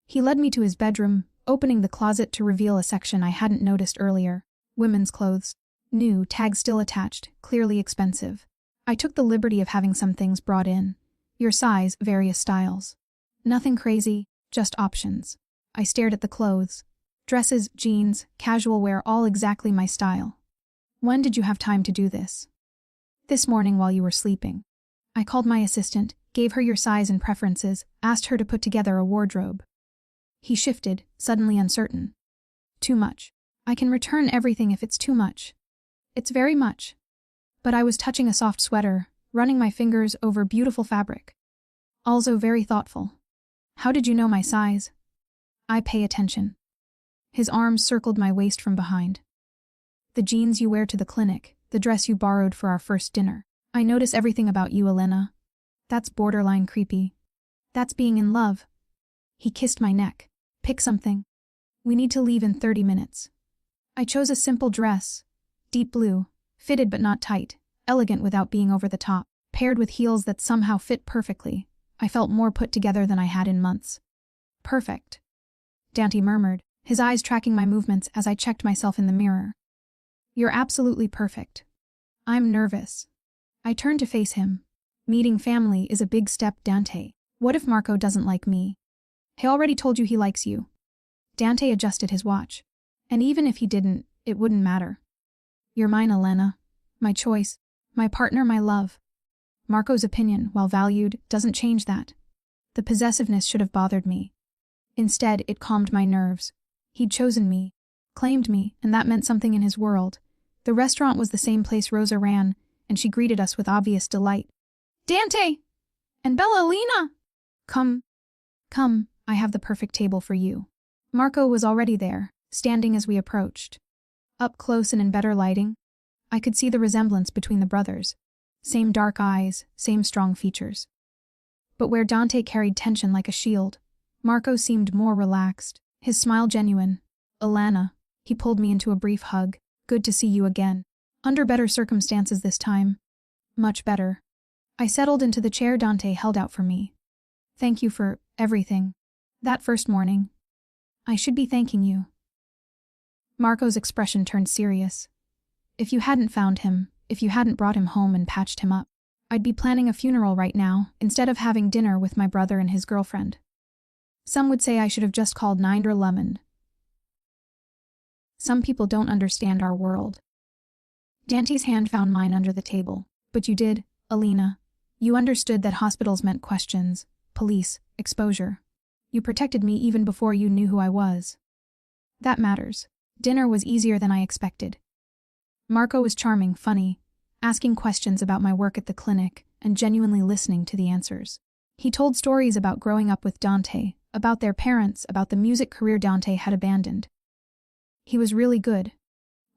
He led me to his bedroom, opening the closet to reveal a section I hadn't noticed earlier. Women's clothes. New, tag still attached, clearly expensive. I took the liberty of having some things brought in. Your size, various styles. Nothing crazy, just options. I stared at the clothes. Dresses, jeans, casual wear, all exactly my style. When did you have time to do this? This morning while you were sleeping. I called my assistant, gave her your size and preferences, asked her to put together a wardrobe. He shifted, suddenly uncertain. Too much. I can return everything if it's too much. It's very much. But I was touching a soft sweater, running my fingers over beautiful fabric. Also very thoughtful. How did you know my size? I pay attention. His arms circled my waist from behind. The jeans you wear to the clinic, the dress you borrowed for our first dinner. I notice everything about you, Elena. That's borderline creepy. That's being in love. He kissed my neck. Pick something. We need to leave in 30 minutes. I chose a simple dress. Deep blue, fitted but not tight, elegant without being over the top, paired with heels that somehow fit perfectly. I felt more put together than I had in months. Perfect. Dante murmured, his eyes tracking my movements as I checked myself in the mirror. You're absolutely perfect. I'm nervous. I turned to face him. Meeting family is a big step, Dante. What if Marco doesn't like me? He already told you he likes you. Dante adjusted his watch. And even if he didn't, it wouldn't matter. You're mine, Elena. My choice. My partner, my love. Marco's opinion, while valued, doesn't change that. The possessiveness should have bothered me. Instead, it calmed my nerves. He'd chosen me, claimed me, and that meant something in his world. The restaurant was the same place Rosa ran, and she greeted us with obvious delight. Dante! And Bella-Lena! Come, I have the perfect table for you. Marco was already there, standing as we approached. Up close and in better lighting, I could see the resemblance between the brothers. Same dark eyes, same strong features. But where Dante carried tension like a shield, Marco seemed more relaxed, his smile genuine. Elena, he pulled me into a brief hug. Good to see you again. Under better circumstances this time. Much better. I settled into the chair Dante held out for me. Thank you for everything. That first morning. I should be thanking you. Marco's expression turned serious. If you hadn't found him, if you hadn't brought him home and patched him up, I'd be planning a funeral right now, instead of having dinner with my brother and his girlfriend. Some would say I should have just called 911. Some people don't understand our world. Dante's hand found mine under the table. But you did, Elena. You understood that hospitals meant questions, police, exposure. You protected me even before you knew who I was. That matters. Dinner was easier than I expected. Marco was charming, funny, asking questions about my work at the clinic and genuinely listening to the answers. He told stories about growing up with Dante, about their parents, about the music career Dante had abandoned. He was really good,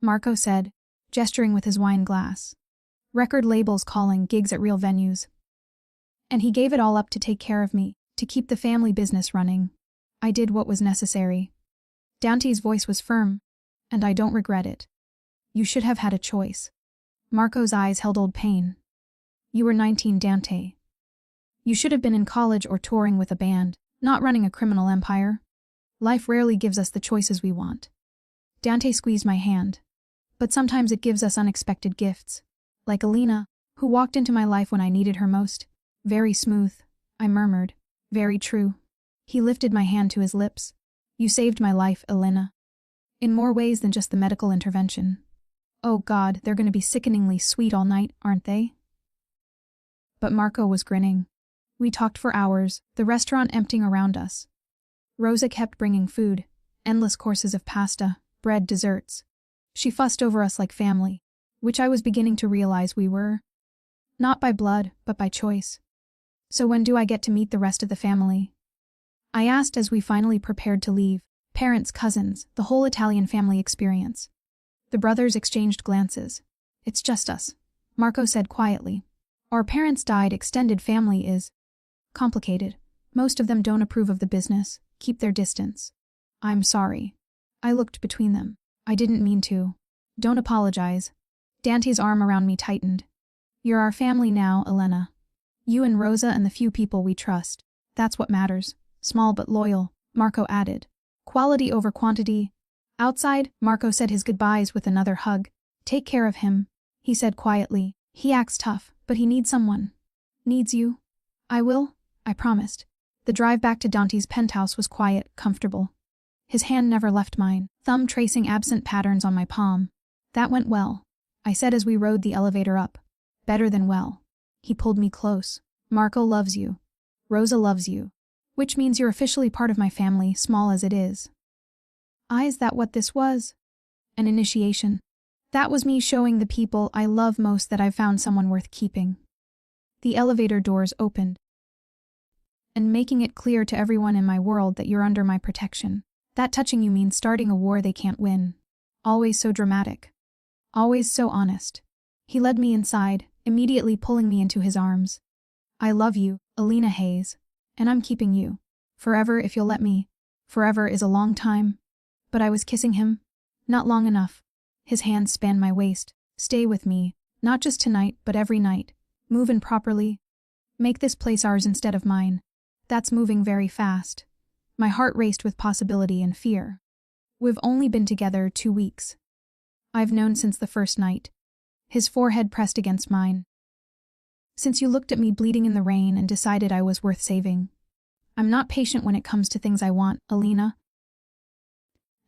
Marco said, gesturing with his wine glass. Record labels calling, gigs at real venues. And he gave it all up to take care of me, to keep the family business running. I did what was necessary. Dante's voice was firm, and I don't regret it. You should have had a choice. Marco's eyes held old pain. You were 19, Dante. You should have been in college or touring with a band, not running a criminal empire. Life rarely gives us the choices we want. Dante squeezed my hand. But sometimes it gives us unexpected gifts. Like Alina, who walked into my life when I needed her most. Very smooth, I murmured. Very true. He lifted my hand to his lips. You saved my life, Elena. In more ways than just the medical intervention. Oh God, they're going to be sickeningly sweet all night, aren't they? But Marco was grinning. We talked for hours, the restaurant emptying around us. Rosa kept bringing food, endless courses of pasta, bread, desserts. She fussed over us like family, which I was beginning to realize we were. Not by blood, but by choice. So when do I get to meet the rest of the family? I asked as we finally prepared to leave. Parents, cousins, the whole Italian family experience. The brothers exchanged glances. It's just us, Marco said quietly. Our parents died, extended family is complicated. Most of them don't approve of the business, keep their distance. I'm sorry. I looked between them. I didn't mean to. Don't apologize. Dante's arm around me tightened. You're our family now, Elena. You and Rosa and the few people we trust. That's what matters. Small but loyal, Marco added. Quality over quantity. Outside, Marco said his goodbyes with another hug. Take care of him, he said quietly. He acts tough, but he needs someone. Needs you. I will, I promised. The drive back to Dante's penthouse was quiet, comfortable. His hand never left mine, thumb tracing absent patterns on my palm. That went well, I said as we rode the elevator up. Better than well. He pulled me close. Marco loves you. Rosa loves you. Which means you're officially part of my family, small as it is. Is that what this was? An initiation. That was me showing the people I love most that I've found someone worth keeping. The elevator doors opened. And making it clear to everyone in my world that you're under my protection. That touching you means starting a war they can't win. Always so dramatic. Always so honest. He led me inside, immediately pulling me into his arms. I love you, Alina Hayes. And I'm keeping you. Forever if you'll let me. Forever is a long time. But I was kissing him. Not long enough. His hands spanned my waist. Stay with me. Not just tonight, but every night. Move in properly. Make this place ours instead of mine. That's moving very fast. My heart raced with possibility and fear. We've only been together 2 weeks. I've known since the first night. His forehead pressed against mine. Since you looked at me bleeding in the rain and decided I was worth saving. I'm not patient when it comes to things I want, Alina.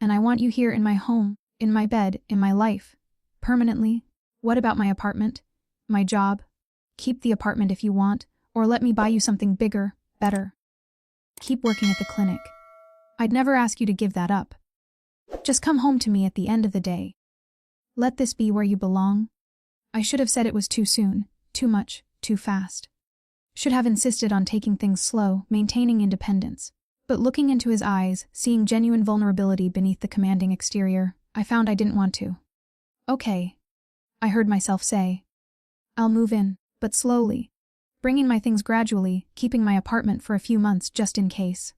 And I want you here in my home, in my bed, in my life. Permanently. What about my apartment? My job? Keep the apartment if you want, or let me buy you something bigger, better. Keep working at the clinic. I'd never ask you to give that up. Just come home to me at the end of the day. Let this be where you belong. I should have said it was too soon, too much, too fast. Should have insisted on taking things slow, maintaining independence. But looking into his eyes, seeing genuine vulnerability beneath the commanding exterior, I found I didn't want to. Okay, I heard myself say. I'll move in, but slowly. Bringing my things gradually, keeping my apartment for a few months just in case.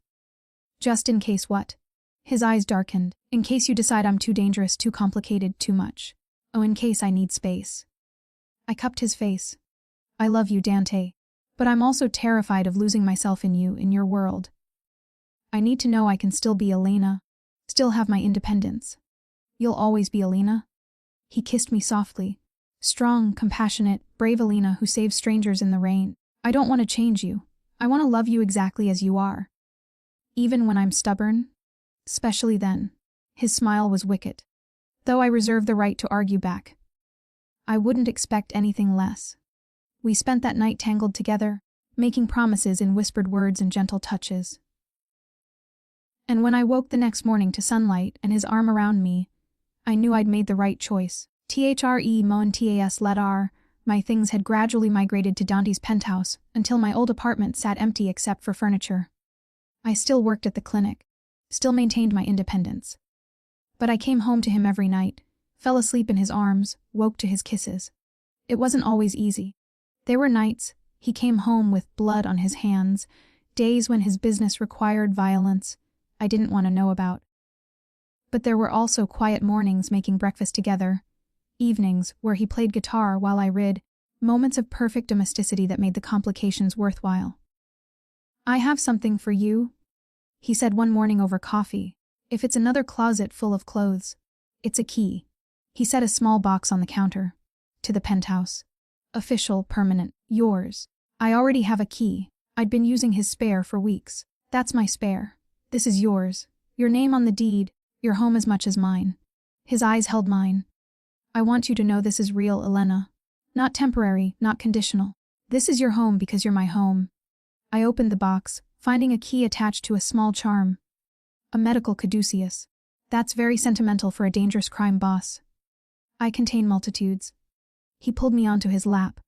Just in case what? His eyes darkened. In case you decide I'm too dangerous, too complicated, too much. Oh, in case I need space. I cupped his face. I love you, Dante. But I'm also terrified of losing myself in you, in your world. I need to know I can still be Elena. Still have my independence. You'll always be Elena? He kissed me softly. Strong, compassionate, brave Elena who saves strangers in the rain. I don't want to change you. I want to love you exactly as you are. Even when I'm stubborn? Especially then. His smile was wicked. Though I reserve the right to argue back. I wouldn't expect anything less. We spent that night tangled together, making promises in whispered words and gentle touches. And when I woke the next morning to sunlight and his arm around me, I knew I'd made the right choice. THRE Moen TAS let R. My things had gradually migrated to Dante's penthouse until my old apartment sat empty except for furniture. I still worked at the clinic, still maintained my independence. But I came home to him every night, fell asleep in his arms, woke to his kisses. It wasn't always easy. There were nights he came home with blood on his hands, days when his business required violence I didn't want to know about. But there were also quiet mornings making breakfast together, evenings where he played guitar while I read, moments of perfect domesticity that made the complications worthwhile. "I have something for you," he said one morning over coffee. "If it's another closet full of clothes, it's a key." He set a small box on the counter. "To the penthouse. Official, permanent, yours." I already have a key. I'd been using his spare for weeks. "That's my spare. This is yours. Your name on the deed, your home as much as mine." His eyes held mine. "I want you to know this is real, Elena. Not temporary, not conditional. This is your home because you're my home." I opened the box, finding a key attached to a small charm. A medical caduceus. That's very sentimental for a dangerous crime boss. "I contain multitudes." He pulled me onto his lap.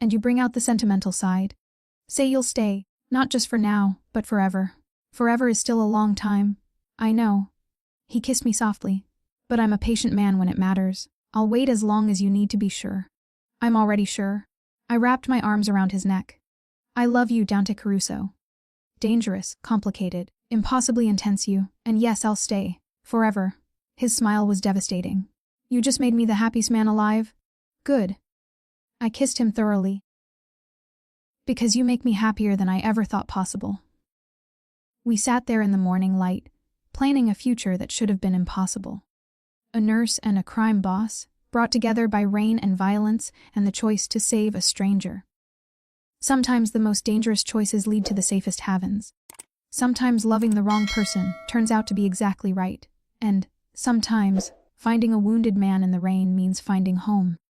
"And you bring out the sentimental side. Say you'll stay, not just for now, but forever." "Forever is still a long time." "I know." He kissed me softly. "But I'm a patient man when it matters. I'll wait as long as you need to be sure." "I'm already sure." I wrapped my arms around his neck. "I love you, Dante Caruso. Dangerous, complicated, impossibly intense you, and yes, I'll stay. Forever." His smile was devastating. "You just made me the happiest man alive." "Good." I kissed him thoroughly. "Because you make me happier than I ever thought possible." We sat there in the morning light, planning a future that should have been impossible. A nurse and a crime boss, brought together by rain and violence and the choice to save a stranger. Sometimes the most dangerous choices lead to the safest havens. Sometimes loving the wrong person turns out to be exactly right. And sometimes finding a wounded man in the rain means finding home.